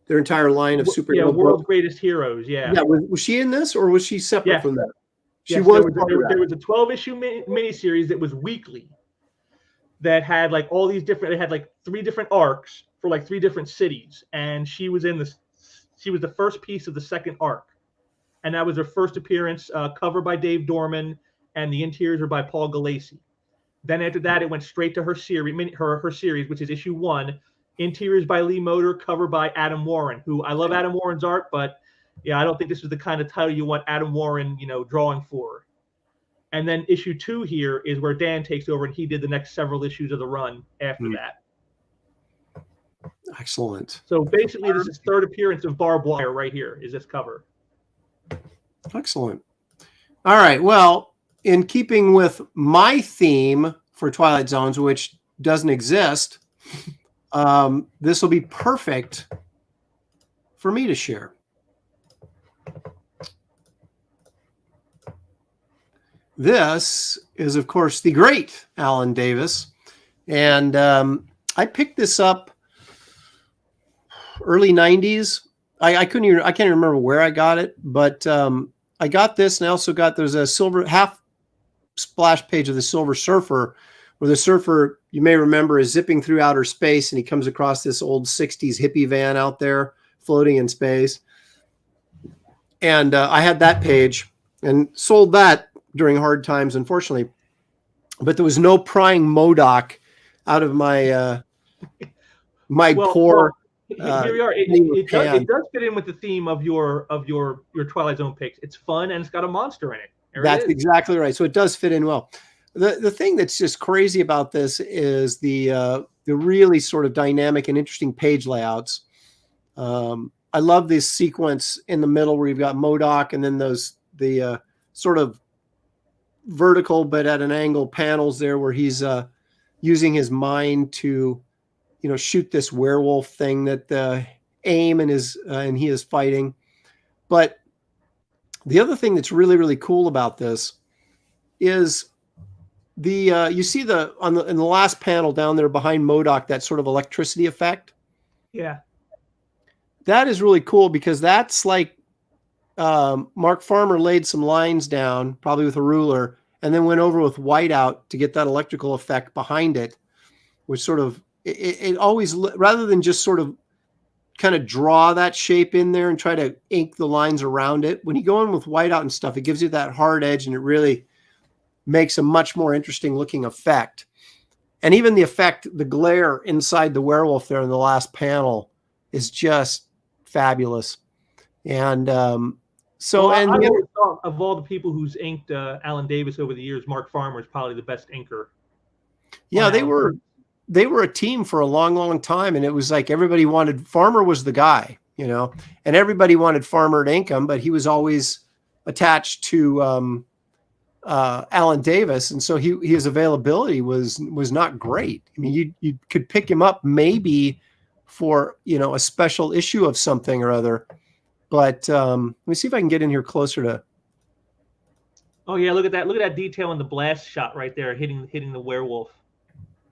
their entire line of superhero. Yeah, World's Greatest Heroes. Yeah. Yeah. Was she in this, or was she separate from that? She yes, was. There was a 12-issue miniseries that was weekly. That had like all these different. It had like 3 different arcs for like 3 different cities, and she was in this. She was the first piece of the second arc, and that was her first appearance. Cover by Dave Dorman, and the interiors were by Paul Galassi. Then after that, it went straight to her series, her series, which is issue 1. Interiors by Lee Moder, cover by Adam Warren, who I love Adam Warren's art, but yeah, I don't think this is the kind of title you want Adam Warren, drawing for. And then issue 2 here is where Dan takes over, and he did the next several issues of the run after that. Excellent. So basically, this is third appearance of Barbed Wire right here, is this cover. Excellent. All right. Well, in keeping with my theme for Twilight Zones, which doesn't exist, this will be perfect for me to share. This is, of course, the great Alan Davis. And I picked this up early 90s. I can't even remember where I got it, but I got this, and I also got, there's a silver half splash page of the Silver Surfer, where the surfer, you may remember, is zipping through outer space, and he comes across this old 60s hippie van out there floating in space. And I had that page and sold that during hard times, unfortunately. But there was no prying MODOK out of my poor. Here we are. It does fit in with the theme of your Twilight Zone picks. It's fun, and it's got a monster in it. That's exactly right. So it does fit in well. The thing that's just crazy about this is the really sort of dynamic and interesting page layouts. I love this sequence in the middle where you've got MODOK, and then the sort of vertical but at an angle panels there where he's using his mind to shoot this werewolf thing that AIM and he is fighting. But the other thing that's really, really cool about this is you see in the last panel down there behind MODOK, that sort of electricity effect. Yeah. That is really cool because that's like Mark Farmer laid some lines down, probably with a ruler, and then went over with whiteout to get that electrical effect behind it, which sort of, it always, rather than just sort of kind of draw that shape in there and try to ink the lines around it, when you go in with whiteout and stuff, it gives you that hard edge, and it really makes a much more interesting looking effect. And even the effect, the glare inside the werewolf there in the last panel is just fabulous. And So, Well, and I always thought of all the people who's inked Alan Davis over the years, Mark Farmer is probably the best inker. yeah, they were a team for a long, long time, and it was like everybody wanted Farmer was the guy, you know, and everybody wanted Farmer to ink him, but he was always attached to Alan Davis, and so his availability was not great. I mean, you could pick him up maybe for, you know, a special issue of something or other, but let me see if I can get in here closer to. Oh yeah, look at that! Look at that detail in the blast shot right there, hitting the werewolf,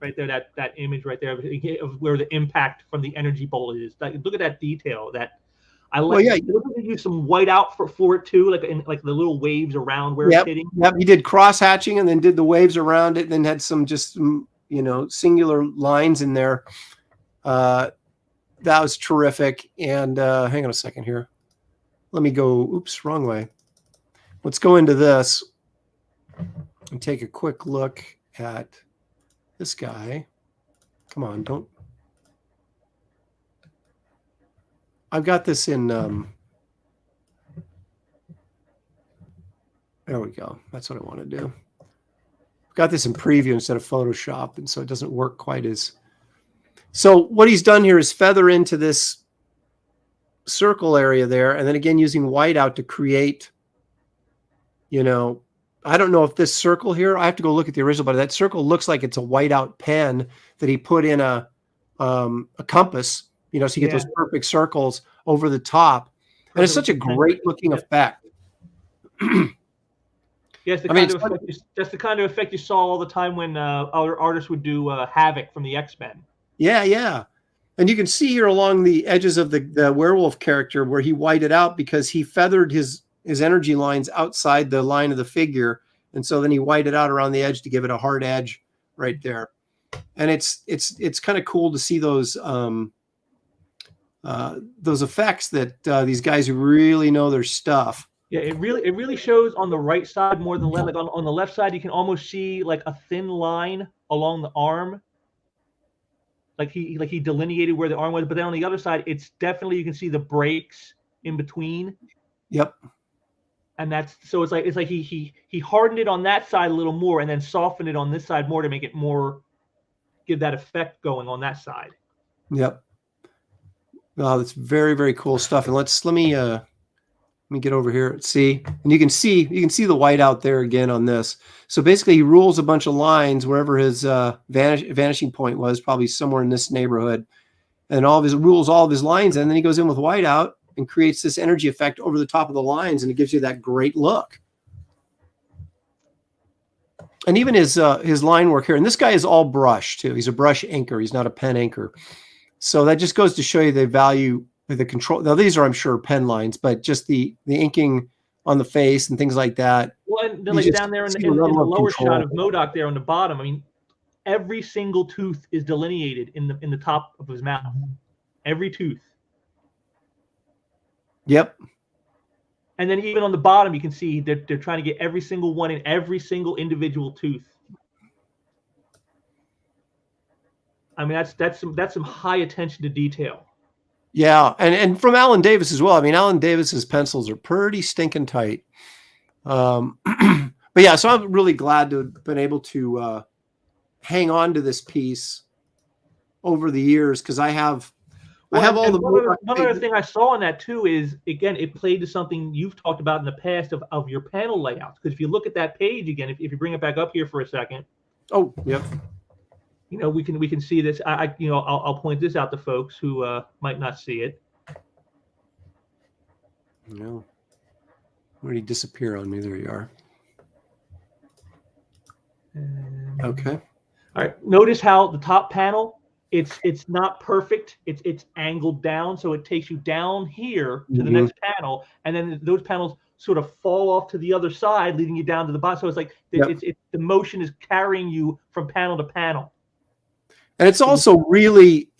right there. That image right there of where the impact from the energy bolt is. Like, look at that detail. That I like. Well, yeah, you use some white out for it too, like the little waves around where it's hitting. Yep, he did cross hatching and then did the waves around it, and then had some just you know, singular lines in there. That was terrific. And hang on a second here. Let me go. Oops, wrong way. Let's go into this and take a quick look at this guy. Come on, don't. I've got this in. There we go. That's what I want to do. I've got this in preview instead of Photoshop, and so it doesn't work quite as. So what he's done here is feather into this circle area there, and then again using whiteout to create, you know, I don't know if this circle here, I have to go look at the original, but that circle looks like it's a whiteout pen that he put in a compass, you know, so you get those perfect circles over the top. And it's such a great looking effect. Yes, that's the kind of effect you saw all the time when other artists would do Havoc from the X-Men. Yeah, yeah. And you can see here along the edges of the werewolf character where he whited out because he feathered his energy lines outside the line of the figure. And so then he whited out around the edge to give it a hard edge right there. And it's kind of cool to see those effects that these guys who really know their stuff. Yeah, it really shows on the right side more than the left. Like on the left side, you can almost see like a thin line along the arm. Like he delineated where the arm was, but then on the other side, it's definitely, you can see the breaks in between. Yep. And that's so it's like he hardened it on that side a little more and then softened it on this side more to make it more, give that effect going on that side. Yep. Oh, that's very, very cool stuff. And let me get over here. See, and you can see the white out there again on this. So basically, he rules a bunch of lines wherever his vanishing point was, probably somewhere in this neighborhood, and rules all of his lines, and then he goes in with white out and creates this energy effect over the top of the lines, and it gives you that great look. And even his line work here, and this guy is all brush too. He's a brush inker. He's not a pen inker. So that just goes to show you the value of the control. Now these are, I'm sure, pen lines, but just the inking on the face and things like that. Well, and then like down there in the lower shot of MODOK there on the bottom, I mean, every single tooth is delineated in the top of his mouth. Every tooth. Yep. And then even on the bottom, you can see they're trying to get every single one in every single individual tooth. I mean, that's some high attention to detail. Yeah, and from Alan Davis as well. I mean, Alan Davis's pencils are pretty stinking tight. But yeah, so I'm really glad to have been able to hang on to this piece over the years because I have all the. One other thing I saw in that too is, again, it played to something you've talked about in the past of your panel layouts. Because if you look at that page again, if you bring it back up here for a second. Oh, yep. You know, we can see this. I'll point this out to folks who might not see it. No. Where did he disappear on me? There you are. Okay. All right. Notice how the top panel, it's not perfect. It's angled down, so it takes you down here to the next panel, and then those panels sort of fall off to the other side, leading you down to the bottom. So it's like the motion is carrying you from panel to panel. And it's also really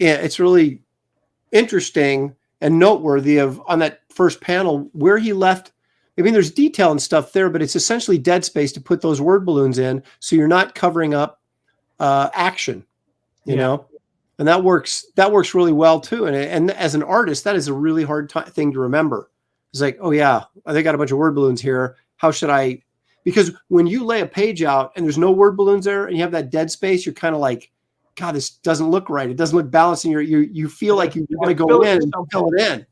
interesting and noteworthy on that first panel where he left. I mean, there's detail and stuff there, but it's essentially dead space to put those word balloons in, so you're not covering up action, you know. And that works really well too. And as an artist, that is a really hard thing to remember, It's like, oh yeah, they got a bunch of word balloons here. How should I? Because when you lay a page out and there's no word balloons there and you have that dead space, you're kind of like, God, this doesn't look right. It doesn't look balanced, and you feel like you want to go in and fill it in.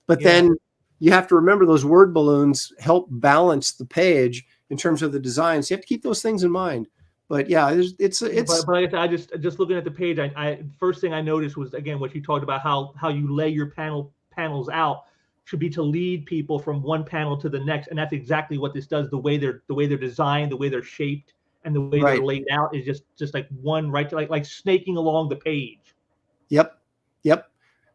But then you have to remember those word balloons help balance the page in terms of the design. So you have to keep those things in mind. But yeah, it's. But like I said, I just looking at the page, I first thing I noticed was, again, what you talked about, how you lay your panels out should be to lead people from one panel to the next, and that's exactly what this does. The way they're designed, the way they're shaped, and the way they're laid out is just like one like snaking along the page. Yep. You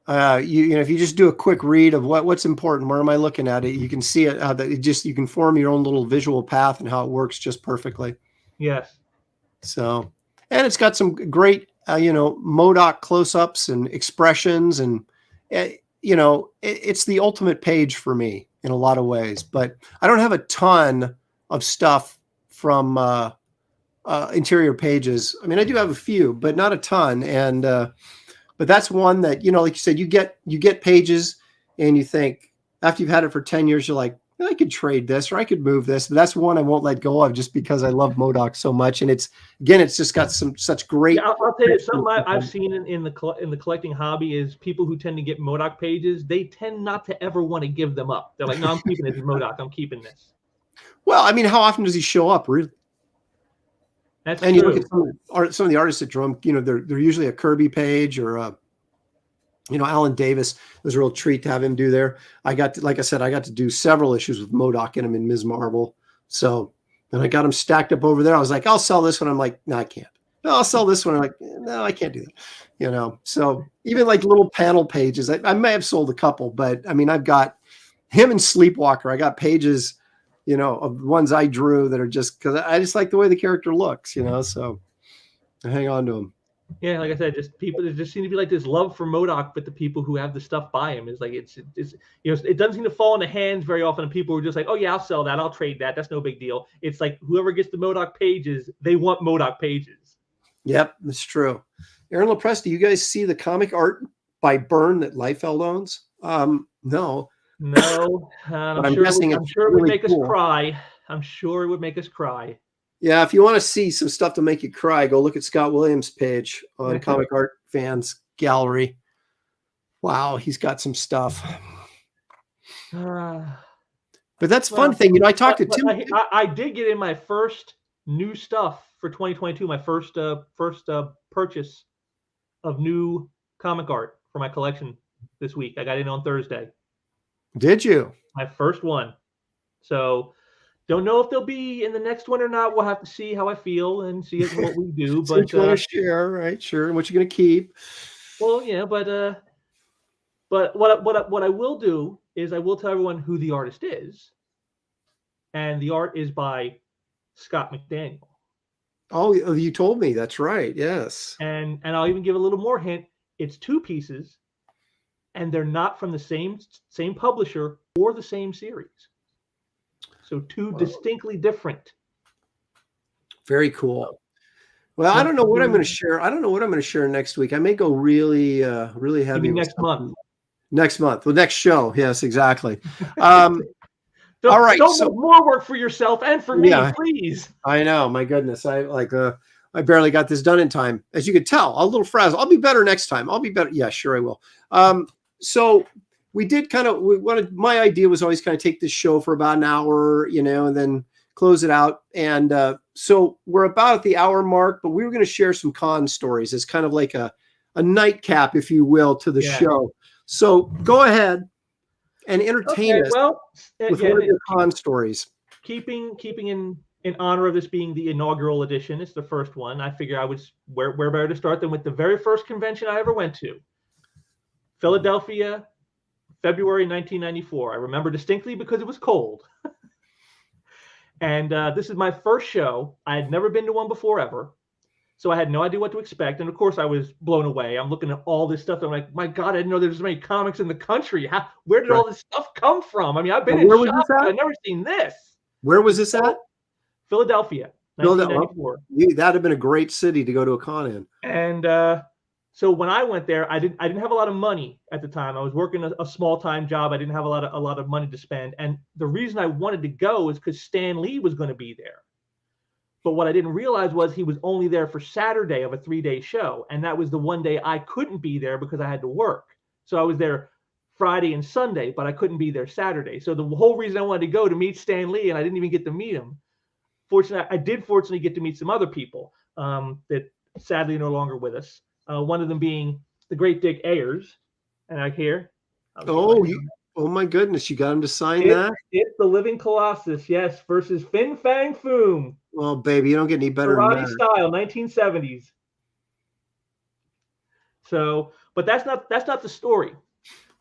know, if you just do a quick read of what's important, where am I looking at it, you can see it, how that you can form your own little visual path and how it works just perfectly. Yes. So, and it's got some great, you know, MODOK close-ups and expressions, and you know, it's the ultimate page for me in a lot of ways. But I don't have a ton of stuff from interior pages. I mean, I do have a few, but not a ton. And but that's one that, you know, like you said, you get pages and you think after you've had it for 10 years, you're like, I could trade this or I could move this. But that's one I won't let go of just because I love MODOK so much. And it's just got such great. Yeah, I'll tell you something I've seen in the collecting hobby is people who tend to get MODOK pages. They tend not to ever want to give them up. They're like, no, I'm keeping this MODOK. I'm keeping this. Well, I mean, how often does he show up, really? That's and true. You look at some of the artists that drew him, you know, they're usually a Kirby page or you know, Alan Davis. It was a real treat to have him do there. Like I said, I got to do several issues with MODOK in them in Ms. Marvel. So, and I got them stacked up over there. I was like, I'll sell this one. I'm like, no, I can't. No, I'll sell this one. I'm like, no, I can't do that. You know, so even like little panel pages, I may have sold a couple, but I mean, I've got him and Sleepwalker. I got pages, you know, of ones I drew that are just because I just like the way the character looks, you know, so I hang on to them. Yeah, like I said, just people, there just seem to be like this love for MODOK, but the people who have the stuff by him is like, it's you know, it doesn't seem to fall into hands very often of people who are just like, oh yeah, I'll sell that, I'll trade that, that's no big deal. It's like whoever gets the MODOK pages, they want MODOK pages. Yep, that's true. Aaron Lopresti, you guys see the comic art by Byrne that Liefeld owns? No. I'm sure it would make us cry. I'm sure it would make us cry. Yeah, if you want to see some stuff to make you cry, go look at Scott Williams' page on Comic Art Fans Gallery. Wow, he's got some stuff. But that's fun thing. You know, I talked to Tim. I did get in my first new stuff for 2022, my first purchase of new comic art for my collection this week. I got in on Thursday. Did you? My first one. So don't know if they'll be in the next one or not. We'll have to see how I feel and see what we do. But what you want to share, right? Sure. And what you're going to keep. Well, yeah, but what I will do is I will tell everyone who the artist is, and the art is by Scott McDaniel. Oh, you told me. That's right. Yes. And I'll even give a little more hint. It's two pieces, and they're not from the same publisher or the same series. So two distinctly different. Very cool. Well, I don't know what I'm going to share. I don't know what I'm going to share next week. I may go really heavy. Next month. Next month. The next show. Yes, exactly. All right. Don't make more work for yourself and for me, please. I know. My goodness. I barely got this done in time. As you could tell, I'm a little frazzled. I'll be better next time. I'll be better. Yeah, sure I will. So we did my idea was always kind of take this show for about an hour, you know, and then close it out. And so we're about at the hour mark, but we were going to share some con stories as kind of like a nightcap, if you will, to the show. So go ahead and entertain us with one of your con stories. Keeping in honor of this being the inaugural edition, it's the first one. I figure where better to start than with the very first convention I ever went to. Philadelphia, February 1994. I remember distinctly because it was cold. And this is my first show. I had never been to one before ever. So I had no idea what to expect. And of course I was blown away. I'm looking at all this stuff. I'm like, my God, I didn't know there's so many comics in the country. Where did all this stuff come from? I mean, I've been in shops, but I've never seen this. Where was this at? Philadelphia, 1994. That'd have been a great city to go to a con in. And So when I went there, I didn't have a lot of money at the time. I was working a small time job. I didn't have a lot of money to spend. And the reason I wanted to go is because Stan Lee was going to be there. But what I didn't realize was he was only there for Saturday of a 3-day show. And that was the one day I couldn't be there because I had to work. So I was there Friday and Sunday, but I couldn't be there Saturday. So the whole reason I wanted to go to meet Stan Lee, and I didn't even get to meet him. Fortunately, I did fortunately get to meet some other people that sadly are no longer with us. One of them being the great Dick Ayers. And I hear. Oh, oh my goodness. You got him to sign that? It's the Living Colossus, yes, versus Fin Fang Foom. Well, baby, you don't get any better Karate than that. style, 1970s. So, but that's not the story.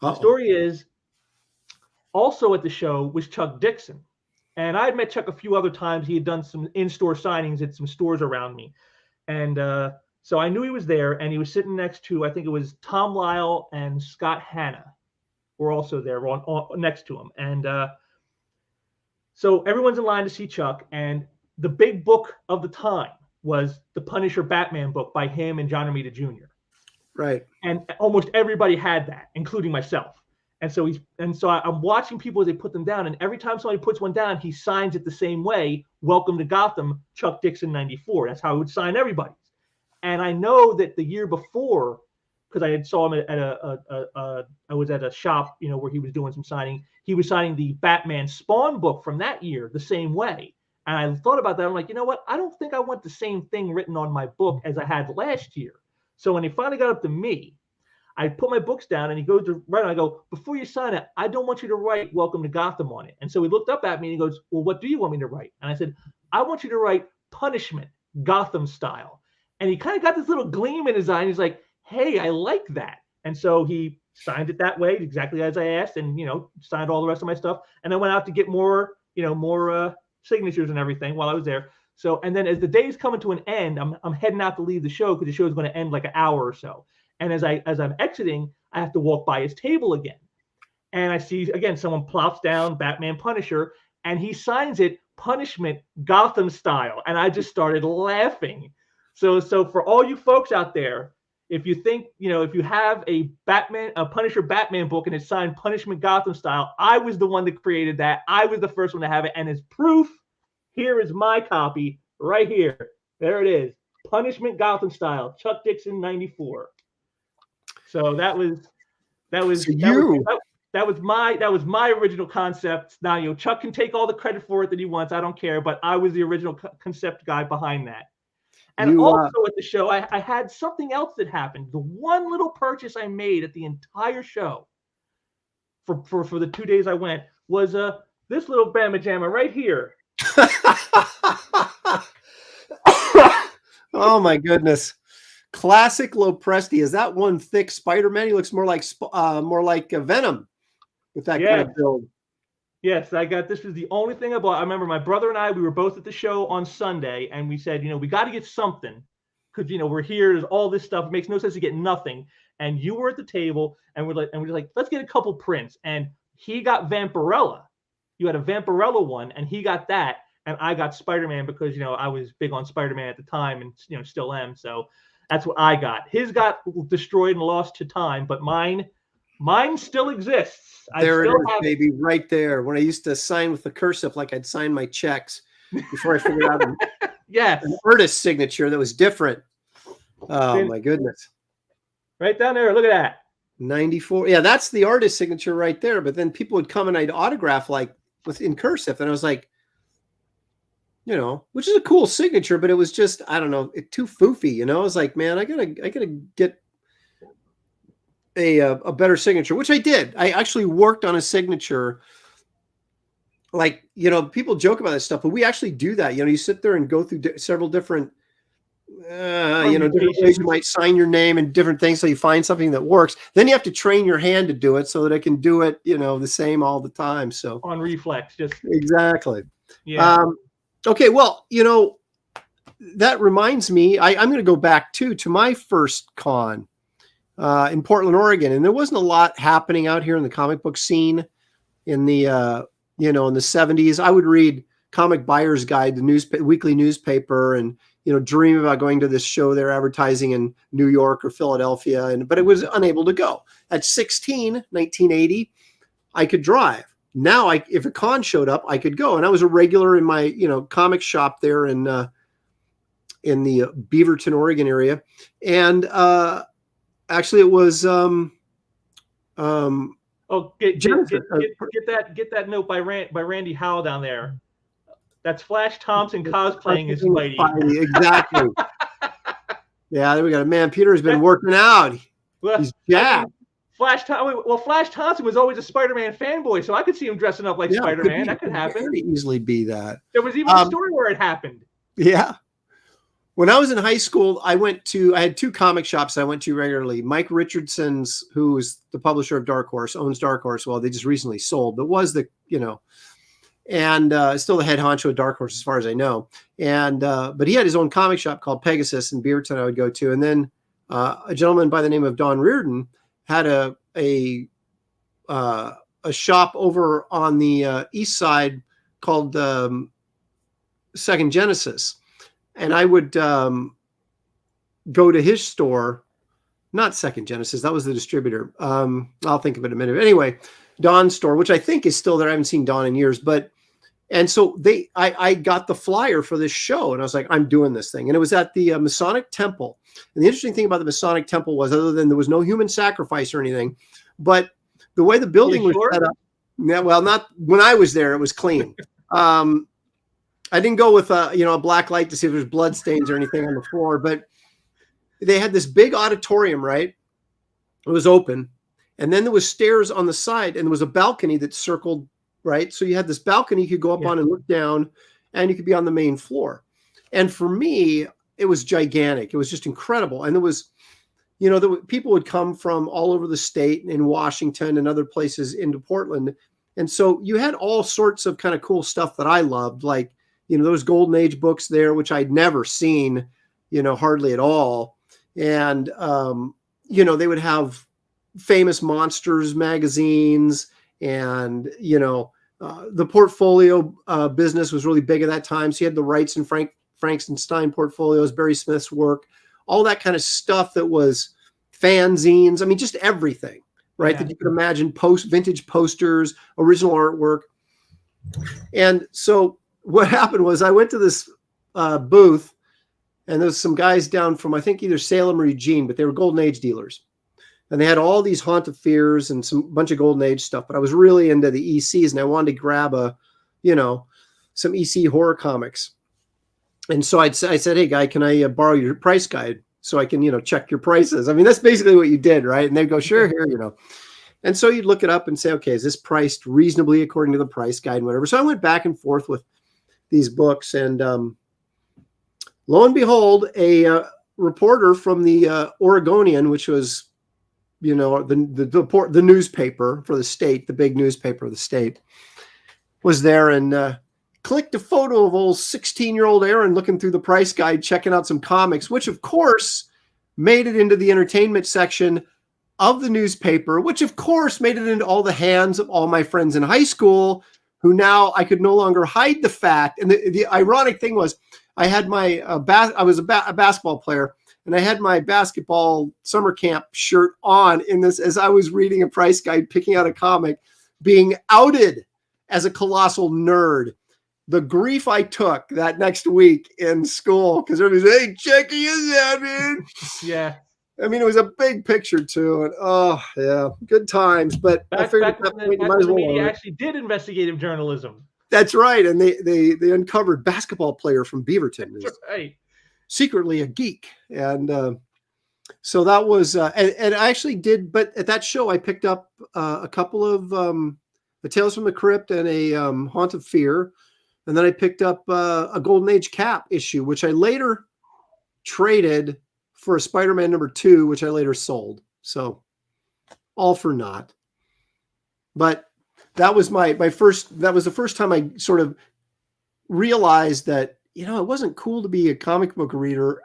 The story is also at the show was Chuck Dixon. And I had met Chuck a few other times. He had done some in-store signings at some stores around me. And so I knew he was there, and he was sitting next to, I think it was Tom Lyle and Scott Hanna were also there next to him. And so everyone's in line to see Chuck, and the big book of the time was the Punisher Batman book by him and John Romita Jr. Right. And almost everybody had that, including myself. And so I'm watching people as they put them down, and every time somebody puts one down, he signs it the same way. Welcome to Gotham, Chuck Dixon 94. That's how he would sign everybody's. And I know that the year before, because I had saw him I was at a shop, where he was doing some signing. He was signing the Batman Spawn book from that year the same way. And I thought about that. I'm like, you know what? I don't think I want the same thing written on my book as I had last year. So when he finally got up to me, I put my books down, and he goes to write. I go, before you sign it, I don't want you to write "Welcome to Gotham" on it. And so he looked up at me and he goes, well, what do you want me to write? And I said, I want you to write "Punishment, Gotham Style." And he kind of got this little gleam in his eye, and he's like, hey, I like that. And so he signed it that way, exactly as I asked, and, signed all the rest of my stuff. And I went out to get more signatures and everything while I was there. So, and then as the day's coming to an end, I'm heading out to leave the show because the show is going to end like an hour or so. And as I'm exiting, I have to walk by his table again. And I see, again, someone plops down Batman Punisher, and he signs it Punishment Gotham Style. And I just started laughing. So for all you folks out there, if you think, if you have a Punisher Batman book and it's signed Punishment Gotham Style, I was the one that created that. I was the first one to have it. And as proof, here is my copy right here. There it is. Punishment Gotham Style, Chuck Dixon 94. So that was my original concept. Now, Chuck can take all the credit for it that he wants. I don't care, but I was the original concept guy behind that. And also at the show, I had something else that happened. The one little purchase I made at the entire show for the 2 days I went was this little Bama Jamma right here. Oh my goodness. Classic Lopresti. Is that one thick Spider-Man? He looks more like Venom with that kind of build. Yes, this was the only thing I bought. I remember my brother and I, we were both at the show on Sunday, and we said, we got to get something because, we're here. There's all this stuff. It makes no sense to get nothing. And you were at the table, and we're like, let's get a couple prints. And he got Vampirella. You had a Vampirella one, and he got that. And I got Spider-Man because, I was big on Spider-Man at the time and, still am. So that's what I got. His got destroyed and lost to time, but mine still exists. There it is, baby, right there. When I used to sign with the cursive, like I'd sign my checks before I figured out an artist signature that was different. Oh, my goodness. Right down there. Look at that. 94. Yeah, that's the artist signature right there. But then people would come and I'd autograph in cursive. And I was like, which is a cool signature, but it was just, I don't know, too foofy. I was like, man, I gotta get a better signature, which I did. I actually worked on a signature. People joke about this stuff, but we actually do that. You sit there and go through several different, different ways you might sign your name and different things. So you find something that works. Then you have to train your hand to do it so that it can do it, the same all the time. So on reflex, just exactly. Yeah. Okay. Well, that reminds me, I'm going to go back to my first con. In Portland, Oregon. And there wasn't a lot happening out here in the comic book scene in the, in the 70s. I would read Comic Buyer's Guide, the weekly newspaper, and dream about going to this show they're advertising in New York or Philadelphia, but it was unable to go. At 16, 1980, I could drive. Now, if a con showed up, I could go, and I was a regular in my comic shop there in the Beaverton, Oregon area, and actually it was get that note by Randy Howell down there. That's Flash Thompson cosplaying as Spidey. Exactly. Yeah, there we go. Man, Peter has been working out. He's jacked. Flash Thompson was always a Spider-Man fanboy, so I could see him dressing up like Spider-Man. That could happen. Could easily be that. There was even a story where it happened. Yeah. When I was in high school, I had two comic shops I went to regularly. Mike Richardson's, who is the publisher of Dark Horse, owns Dark Horse. Well, they just recently sold, but was and still the head honcho of Dark Horse as far as I know. And but he had his own comic shop called Pegasus in Beaverton I would go to. And then a gentleman by the name of Don Reardon had a shop over on the east side called Second Genesis. And I would go to his store, not Second Genesis, that was the distributor. I'll think of it in a minute. Anyway, Don's store, which I think is still there. I haven't seen Don in years, and so I got the flyer for this show, and I was like, I'm doing this thing. And it was at the Masonic Temple. And the interesting thing about the Masonic Temple was, other than there was no human sacrifice or anything, but the way the building was set up, well, not when I was there, it was clean. I didn't go with a black light to see if there's blood stains or anything on the floor, but they had this big auditorium, right? It was open. And then there was stairs on the side, and there was a balcony that circled, right? So you had this balcony you could go up on and look down, and you could be on the main floor. And for me, it was gigantic. It was just incredible. And there was, people would come from all over the state in Washington and other places into Portland. And so you had all sorts of kind of cool stuff that I loved, like, those Golden Age books there, which I'd never seen, hardly at all. And, they would have famous monsters magazines, and the portfolio business was really big at that time. So you had the Wrights and Frankenstein portfolios, Barry Smith's work, all that kind of stuff that was fanzines. I mean, just everything, right? That you could imagine, vintage posters, original artwork. And so what happened was I went to this booth, and there was some guys down from, I think, either Salem or Eugene, but they were Golden Age dealers. And they had all these Haunt of Fears and some bunch of Golden Age stuff. But I was really into the ECs, and I wanted to grab some EC horror comics. And so I said, hey, guy, can I borrow your price guide so I can, check your prices? I mean, that's basically what you did, right? And they'd go, sure, here, And so you'd look it up and say, okay, is this priced reasonably according to the price guide and whatever? So I went back and forth with these books, and lo and behold, a reporter from the Oregonian, which was, the newspaper for the state, the big newspaper of the state, was there, and clicked a photo of old 16-year-old Aaron looking through the price guide, checking out some comics, which of course made it into the entertainment section of the newspaper, which of course made it into all the hands of all my friends in high school, who now I could no longer hide the fact. And the ironic thing was, I had my I was a basketball player, and I had my basketball summer camp shirt on in this as I was reading a price guide, picking out a comic, being outed as a colossal nerd. The grief I took that next week in school, because everybody's, hey, check is that, man? Yeah. I mean, it was a big picture too, and oh yeah, good times. But I figured at that point, you might as well. The media actually did investigative journalism. That's right, and they uncovered basketball player from Beaverton. That's right. Secretly a geek, and so that was and I actually did. But at that show, I picked up a couple of the Tales from the Crypt and a Haunt of Fear, and then I picked up a Golden Age Cap issue, which I later traded for a Spider-Man #2, which I later sold. So all for naught. But that was that was the first time I sort of realized that, it wasn't cool to be a comic book reader,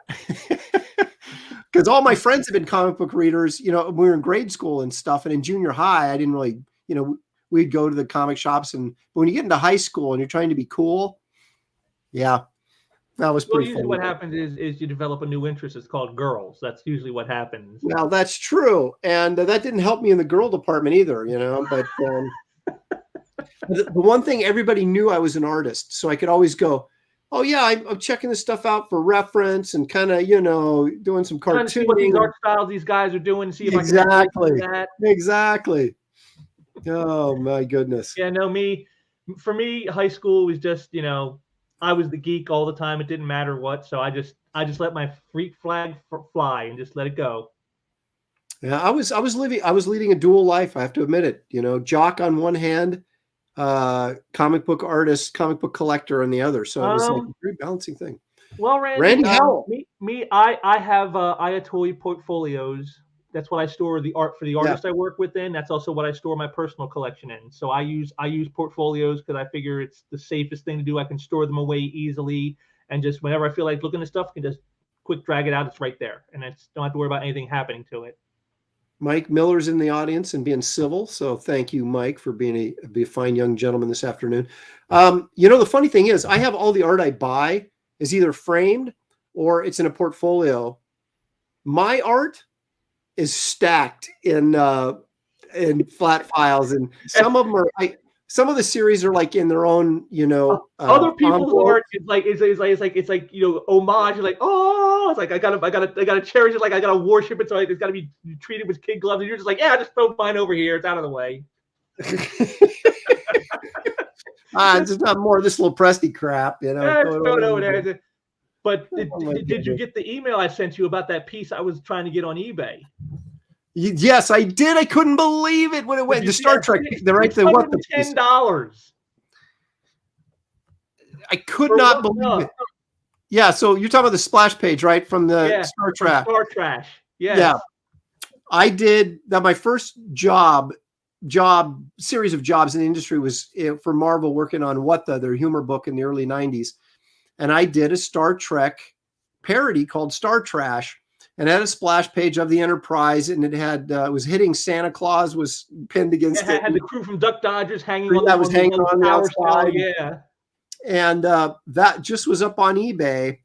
because all my friends have been comic book readers, when we were in grade school and stuff. And in junior high, I didn't really, we'd go to the comic shops. But when you get into high school and you're trying to be cool, Yeah, that was Well, pretty usually funny. what happens is you develop a new interest. It's called girls. That's usually what happens. Well, that's true, and that didn't help me in the girl department either, you know. But the one thing, everybody knew I was an artist, so I could always go, "Oh yeah, I'm checking this stuff out for reference and kind of, you know, doing some Trying to see what these cartooning." art styles these guys are doing, and see if Exactly, I can do that. exactly. Oh my goodness. Yeah, no, for me, high school was just, you know, I was the geek all the time. It didn't matter what, so I just let my freak flag fly and just let it go. Yeah, I was leading a dual life. I have to admit it. You know, jock on one hand, comic book artist, comic book collector on the other. So it was like a very balancing thing. Well, Randy, Howell. I have Ayatollah portfolios. That's what I store the art for the artist I work with in. That's also what I store my personal collection in. So I use portfolios because I figure it's the safest thing to do. I can store them away easily, and just whenever I feel like looking at stuff, I can just quick drag it out. It's right there, and I don't have to worry about anything happening to it. Mike Miller's in the audience and being civil. So thank you, Mike, for being a fine young gentleman this afternoon. You know, the funny thing is I have all the art I buy is either framed or it's in a portfolio. My art is stacked in flat files, and some of them are some of the series are like in their own, you know, other people's art is like it's like you know, homage. You're like, oh, it's like I gotta cherish it, like I gotta worship it, so it's gotta be treated with kid gloves. And you're just like, yeah, just throw mine over here, it's out of the way. It's just not more of this Lopresti crap, you know. Yeah, but did you get the email I sent you about that piece I was trying to get on eBay? Yes, I did. I couldn't believe it when it went. The Star Trek. They're right. The what? The $10. I could not believe it. Yeah. So you're talking about the splash page, right? From the Star Trek. Star Trash. Yes. Yeah. I did that. My first series of jobs in the industry was for Marvel, working on their humor book in the early 90s. And I did a Star Trek parody called Star Trash, and it had a splash page of the Enterprise, and it had it was hitting Santa Claus was pinned against it. It had the crew from Duck Dodgers hanging on the outside. Yeah. And that just was up on eBay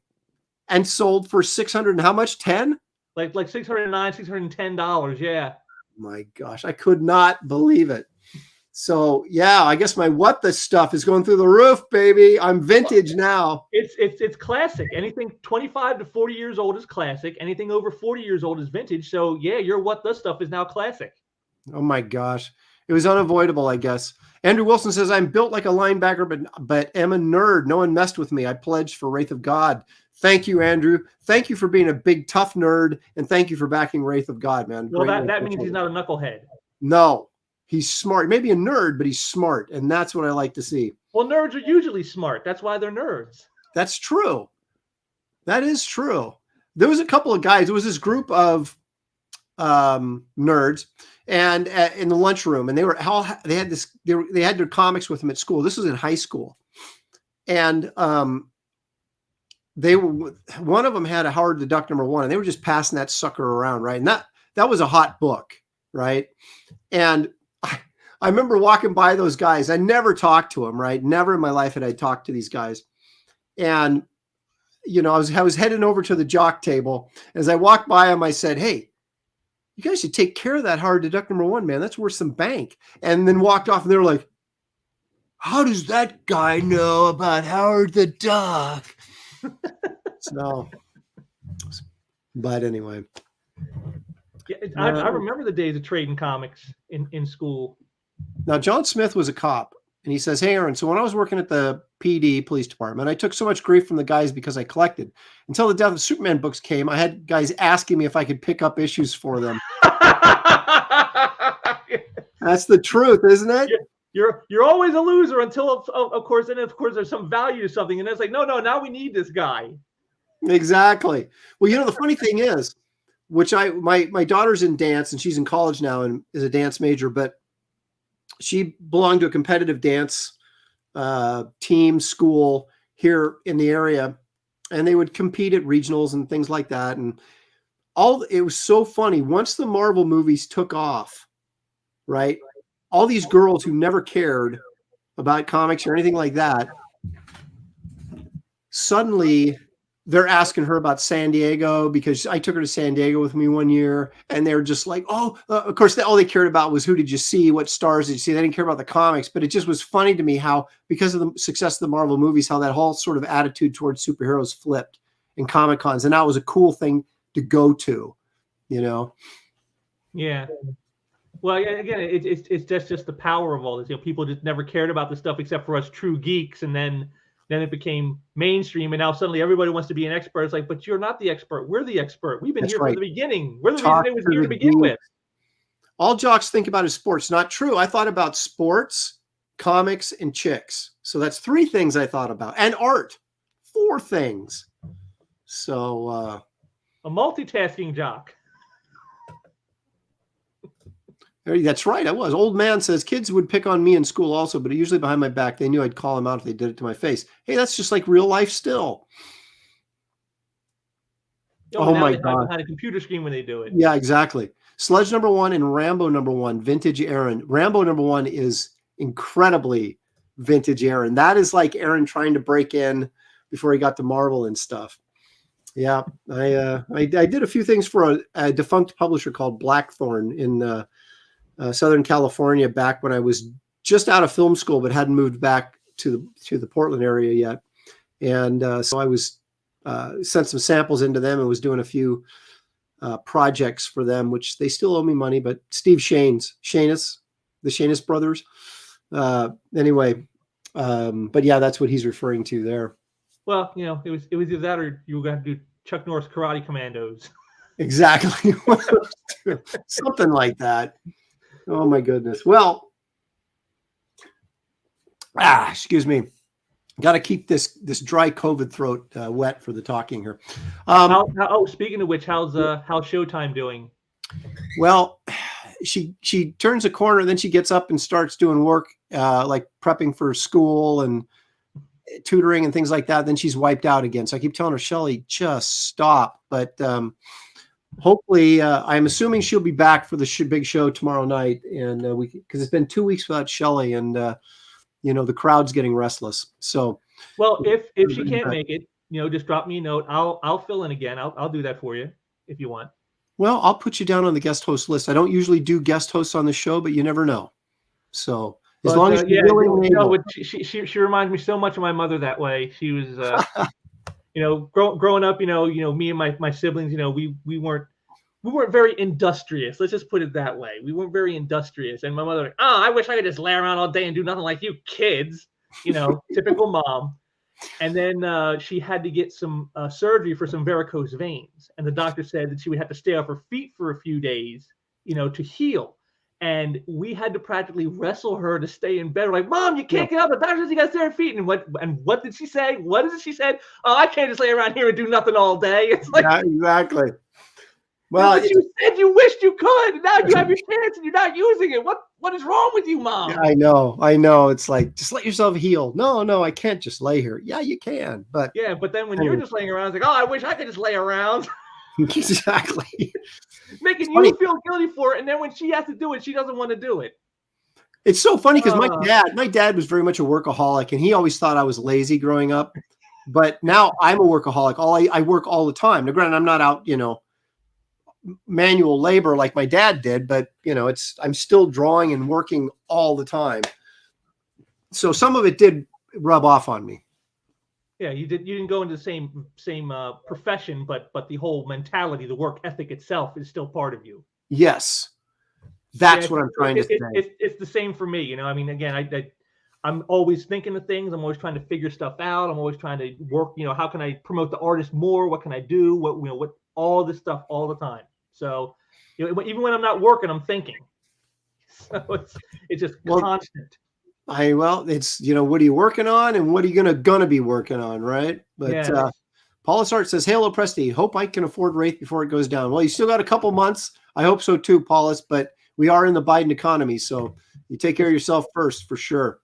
and sold for 600 and how much? 10? Like $609, $610, yeah. My gosh, I could not believe it. So yeah, I guess my what the stuff is going through the roof, baby. I'm vintage now. It's classic. Anything 25 to 40 years old is classic. Anything over 40 years old is vintage. So yeah, your what the stuff is now classic. Oh my gosh. It was unavoidable, I guess. Andrew Wilson says, I'm built like a linebacker, but am a nerd. No one messed with me. I pledged for Wraith of God. Thank you, Andrew. Thank you for being a big, tough nerd. And thank you for backing Wraith of God, man. Well, that means he's not a knucklehead. No. He's smart. Maybe a nerd, but he's smart. And that's what I like to see. Well, nerds are usually smart. That's why they're nerds. That's true. That is true. There was a couple of guys. There was this group of nerds, and in the lunchroom, and they had their comics with them at school. This was in high school, and one of them had a Howard the Duck #1, and they were just passing that sucker around, right? And that was a hot book, right? And I remember walking by those guys. I never talked to them, right? Never in my life had I talked to these guys. And, you know, I was heading over to the jock table. As I walked by them, I said, hey, you guys should take care of that Howard the Duck #1, man. That's worth some bank. And then walked off, and they were like, how does that guy know about Howard the Duck? So, but anyway. Yeah, I remember the days of trading comics in school. Now, John Smith was a cop, and he says, hey, Aaron, so when I was working at the PD police department, I took so much grief from the guys because I collected. Until the Death of Superman books came, I had guys asking me if I could pick up issues for them. That's the truth, isn't it? You're always a loser until, of course, there's some value to something. And it's like, no, now we need this guy. Exactly. Well, you know, the funny thing is, which my daughter's in dance, and she's in college now and is a dance major, but she belonged to a competitive dance team school here in the area, and they would compete at regionals and things like that. And it was so funny. Once the Marvel movies took off, right? All these girls who never cared about comics or anything like that suddenly they're asking her about San Diego because I took her to San Diego with me one year, and they're just like, oh, of course, all they cared about was who did you see, what stars did you see. They didn't care about the comics, but it just was funny to me how, because of the success of the Marvel movies, how that whole sort of attitude towards superheroes flipped in Comic Cons, and that was a cool thing to go to, you know. Yeah. Well, yeah, again, it's just the power of all this. You know, people just never cared about this stuff except for us true geeks, and then it became mainstream, and now suddenly everybody wants to be an expert. It's like, but you're not the expert. We're the expert. We've been here from the beginning. We're the reason it was here to begin with. All jocks think about is sports. Not true. I thought about sports, comics, and chicks. So that's 3 things I thought about, and art, 4 things. So a multitasking jock. That's right. I was. Old man says kids would pick on me in school also, but usually behind my back. They knew I'd call them out if they did it to my face. Hey, that's just like real life still. Oh my God. Behind a computer screen when they do it. Yeah, exactly. Sludge #1 and Rambo #1, vintage Aaron. Rambo #1 is incredibly vintage Aaron. That is like Aaron trying to break in before he got to Marvel and stuff. Yeah, I did a few things for a defunct publisher called Blackthorn in Southern California back when I was just out of film school, but hadn't moved back to the Portland area yet. And so I was sent some samples into them and was doing a few projects for them, which they still owe me money. But Steve Shanes, the Shanes brothers. Anyway, but yeah, that's what he's referring to there. Well, you know, it was either that or you were going to do Chuck Norris Karate Commandos. Exactly. Something like that. Oh my goodness. Well, excuse me. Got to keep this dry COVID throat wet for the talking here. Speaking of which, how's Showtime doing? Well, she turns a corner, then she gets up and starts doing work, like prepping for school and tutoring and things like that. Then she's wiped out again. So I keep telling her, Shelley, just stop. But hopefully, I'm assuming she'll be back for the big show tomorrow night, and because it's been 2 weeks without Shelley, and you know, the crowd's getting restless. So, well, if she can't make it, you know, just drop me a note. I'll fill in again. I'll do that for you if you want. Well, I'll put you down on the guest host list. I don't usually do guest hosts on the show, but you never know. So as long as you're willing and able. She reminds me so much of my mother that way. She was, you know, growing up, you know, me and my siblings, you know, we weren't very industrious. Let's just put it that way. We weren't very industrious. And my mother, like, oh, I wish I could just lay around all day and do nothing like you kids, you know, typical mom. And then she had to get some surgery for some varicose veins. And the doctor said that she would have to stay off her feet for a few days, you know, to heal. And we had to practically wrestle her to stay in bed. We're like, Mom, you can't get up. The doctor says you got to stay on your feet. And what did she say? What is it she said? Oh, I can't just lay around here and do nothing all day. It's like, yeah, exactly. Well, but you said you wished you could, and now you have your chance and you're not using it. What is wrong with you, Mom? Yeah, I know. It's like, just let yourself heal. No, I can't just lay here. Yeah, you can, but yeah, but then when you're just laying around, it's like, oh, I wish I could just lay around. Exactly. Making you feel guilty for it, and then when she has to do it, she doesn't want to do it. It's so funny because my dad was very much a workaholic, and he always thought I was lazy growing up. But now I'm a workaholic. I work all the time. Now, granted, I'm not out, you know, manual labor like my dad did, but you know, I'm still drawing and working all the time. So some of it did rub off on me. Yeah, you didn't go into the same profession, but the whole mentality, the work ethic itself is still part of you. Yes. That's what I'm trying to say. It's the same for me. You know, I mean, again, I'm always thinking of things. I'm always trying to figure stuff out. I'm always trying to work, you know, how can I promote the artist more? What can I do? What all this stuff all the time. So, you know, even when I'm not working, I'm thinking. So it's just constant. It's, you know, what are you working on and what are you gonna be working on, right? But yes. Paulus Art says, hey, Lopresti, hope I can afford Wraith before it goes down. Well, you still got a couple months. I hope so too, Paulus, but we are in the Biden economy, so you take care of yourself first for sure.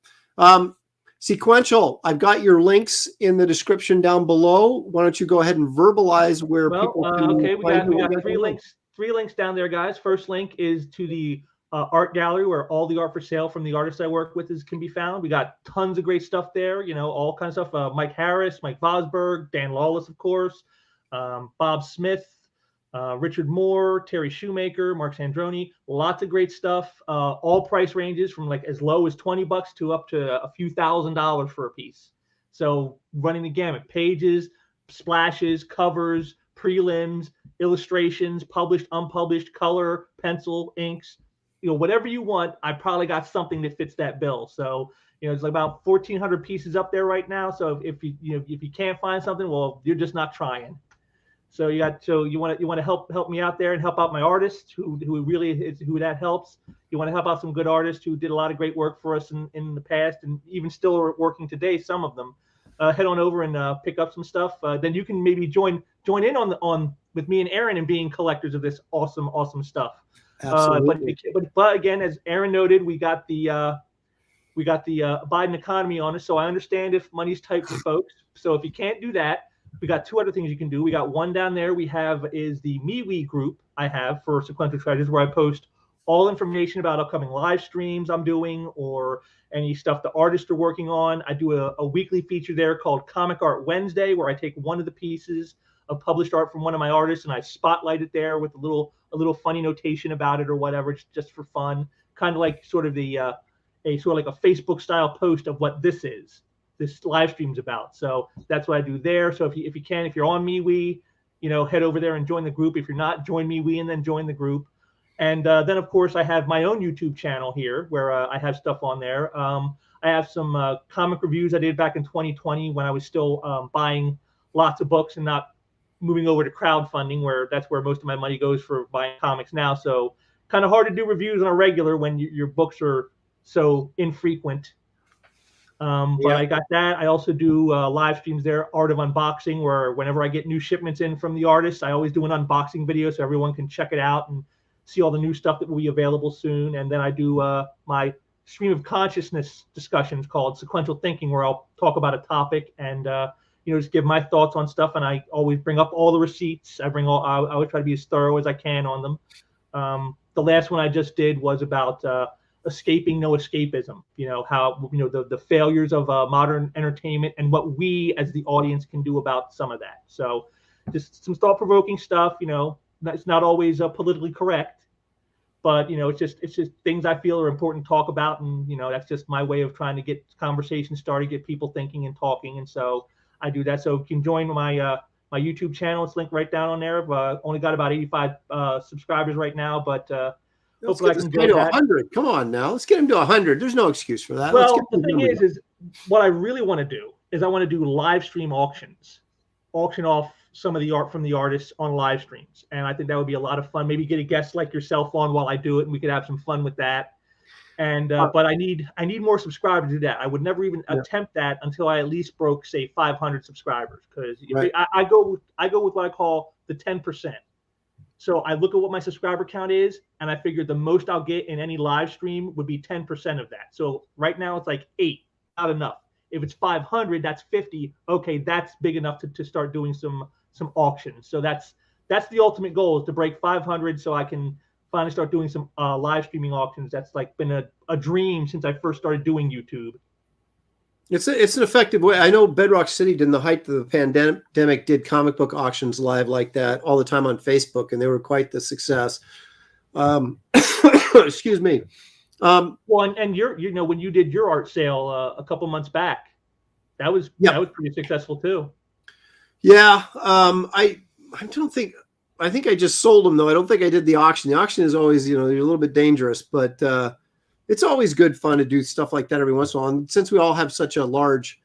Sequential, I've got your links in the description down below. Why don't you go ahead and verbalize where people can okay, we got 3 links down there, guys. First link is to the art gallery where all the art for sale from the artists I work with can be found. We got tons of great stuff there, all kinds of stuff. Mike Harris, Mike Vosberg, Dan Lawless, of course, Bob Smith, Richard Moore, Terry Shoemaker, Mark Sandroni, lots of great stuff. All price ranges from like as low as $20 to up to a few $1,000s for a piece. So running the gamut, pages, splashes, covers, prelims, illustrations, published, unpublished, color, pencil, inks, whatever you want. I probably got something that fits that bill. So, it's like about 1,400 pieces up there right now. So if you can't find something, well, you're just not trying. So you want to help me out there and help out my artists who really is who that helps. You want to help out some good artists who did a lot of great work for us in the past and even still are working today. Some of them. Head on over and pick up some stuff. Then you can maybe join in on with me and Aaron and being collectors of this awesome stuff. Absolutely. But again, as Aaron noted, we got the Biden economy on us. So I understand if money's tight for folks. So if you can't do that, we got two other things you can do. We got one down there. We have is the MeWe group I have for Sequential Treasures, where I post all information about upcoming live streams I'm doing or any stuff the artists are working on. I do a weekly feature there called Comic Art Wednesday, where I take one of the pieces of published art from one of my artists and I spotlight it there with a little funny notation about it or whatever, just for fun, kind of like sort of a Facebook style post of what this live stream's about. So that's what I do there. So if you're on MeWe, head over there and join the group. If you're not, join MeWe and then join the group. And then, of course, I have my own YouTube channel here where I have stuff on there. I have some comic reviews I did back in 2020 when I was still buying lots of books and not moving over to crowdfunding, that's where most of my money goes for buying comics now. So kind of hard to do reviews on a regular when your books are so infrequent. But I got that. I also do live streams there, Art of Unboxing, where whenever I get new shipments in from the artists, I always do an unboxing video so everyone can check it out and see all the new stuff that will be available soon. And then I do my stream of consciousness discussions called Sequential Thinking, where I'll talk about a topic and just give my thoughts on stuff. And I always bring up all the receipts. I always try to be as thorough as I can on them. The last one I just did was about escaping no escapism. How the failures of modern entertainment and what we as the audience can do about some of that. So just some thought-provoking stuff. It's not always politically correct, but it's just things I feel are important to talk about, and that's just my way of trying to get conversations started, get people thinking and talking, and so I do that. So you can join my my YouTube channel. It's linked right down on there. Only got about 85 subscribers right now, but hopefully I can get to 100. Come on now, let's get him to 100. There's no excuse for that. Well, the thing is what I really want to do is I want to do live stream auctions, auction off some of the art from the artists on live streams. And I think that would be a lot of fun. Maybe get a guest like yourself on while I do it, and we could have some fun with that. And but I need more subscribers to do that. I would never even attempt that until I at least broke, say, 500 subscribers, because I go with what I call the 10%. So I look at what my subscriber count is, and I figure the most I'll get in any live stream would be 10% of that. So right now it's like 8, not enough. If it's 500, that's 50. Okay, that's big enough to start doing some auctions. So that's the ultimate goal, is to break 500 so I can finally start doing some live streaming auctions. That's like been a dream since I first started doing YouTube. It's an effective way. I know Bedrock City, in the height of the pandemic, did comic book auctions live like that all the time on Facebook, and they were quite the success. Excuse me. Well, and when you did your art sale a couple months back, that was pretty successful too. Yeah, I think I just sold them, though. I don't think I did the auction. The auction is always, you're a little bit dangerous, but it's always good fun to do stuff like that every once in a while. And since we all have such a large,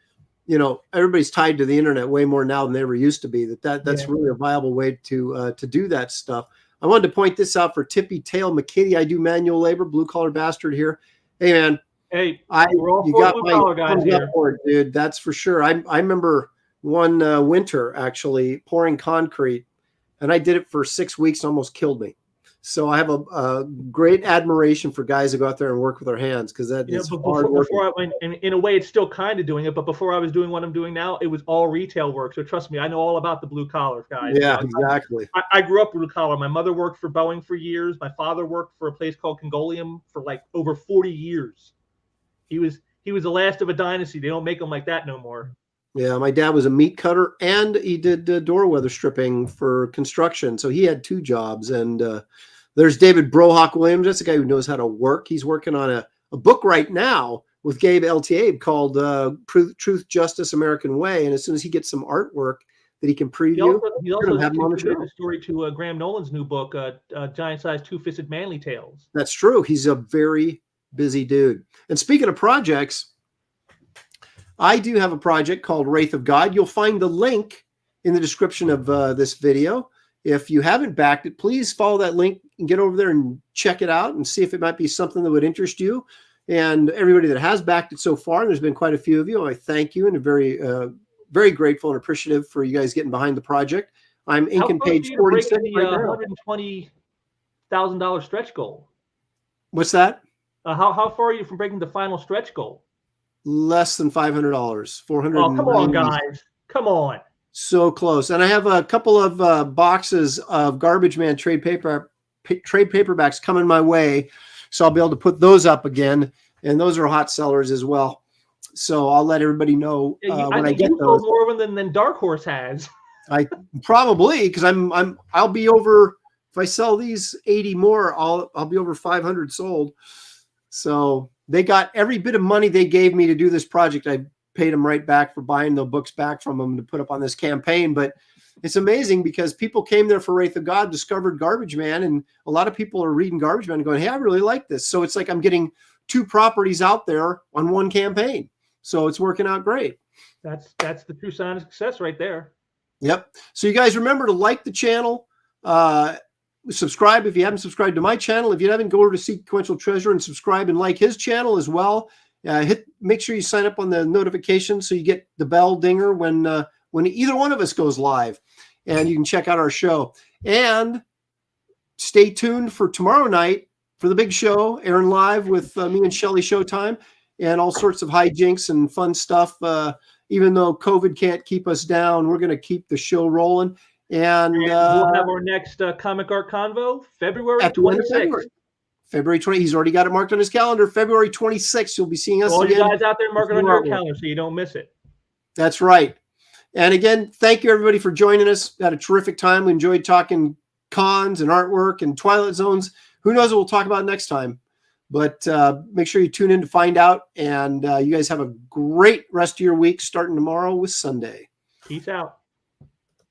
everybody's tied to the internet way more now than they ever used to be, that's really a viable way to do that stuff. I wanted to point this out for Tippy Tail McKitty. I do manual labor, blue collar bastard here. Hey, man. Hey, you got blue collar guys here, dude. That's for sure. I remember one winter actually pouring concrete, and I did it for 6 weeks, almost killed me. So I have a great admiration for guys who go out there and work with their hands, because that is hard work. In a way, it's still kind of doing it, but before I was doing what I'm doing now, it was all retail work. So trust me, I know all about the blue collar guys. Yeah, exactly. I grew up blue collar. My mother worked for Boeing for years. My father worked for a place called Congolium for like over 40 years. He was the last of a dynasty. They don't make them like that no more. Yeah, my dad was a meat cutter, and he did door weather stripping for construction. So he had 2 jobs. And there's David Brohawk Williams. That's a guy who knows how to work. He's working on a book right now with Gabe LTA called Truth, Justice, American Way. And as soon as he gets some artwork that he can preview, he also have him on the show. The story to Graham Nolan's new book, Giant-Sized Two-Fisted Manly Tales. That's true. He's a very busy dude. And speaking of projects, I do have a project called Wraith of God. You'll find the link in the description of this video. If you haven't backed it, please follow that link and get over there and check it out and see if it might be something that would interest you. And everybody that has backed it so far, and there's been quite a few of you, I thank you and am very grateful and appreciative for you guys getting behind the project. I'm inking page 46 right now. $120,000 stretch goal. What's that? How far are you from breaking the final stretch goal? Less than $500. 400. Oh, come on, guys. Come on. So close. And I have a couple of boxes of Garbage Man trade paperbacks coming my way. So I'll be able to put those up again. And those are hot sellers as well. So I'll let everybody know when I get those. More of them than Dark Horse has. I probably, because I'll be over, if I sell these 80 more, I'll be over 500 sold. So they got every bit of money they gave me to do this project. I paid them right back for buying the books back from them to put up on this campaign. But it's amazing because people came there for Wraith of God, discovered Garbage Man, and a lot of people are reading Garbage Man and going, hey, I really like this. So it's like I'm getting 2 properties out there on one campaign. So it's working out great. That's the true sign of success right there. Yep. So you guys remember to like the channel, subscribe if you haven't subscribed to my channel. If you haven't, go over to Sequential Treasure and subscribe and like his channel as well. Make sure you sign up on the notifications so you get the bell dinger when either one of us goes live, and you can check out our show. And stay tuned for tomorrow night for the big show, Aaron Live with me and Shelly Showtime, and all sorts of hijinks and fun stuff. Even though COVID can't keep us down, we're going to keep the show rolling. And we'll have our next Comic Art Convo February 26th. February 20. He's already got it marked on his calendar. February 26th. You'll be seeing us. All again. you guys out there, mark it on your calendar so you don't miss it. That's right. And again, thank you everybody for joining us. Had a terrific time. We enjoyed talking cons and artwork and Twilight Zones. Who knows what we'll talk about next time? But make sure you tune in to find out. And you guys have a great rest of your week starting tomorrow with Sunday. Peace out.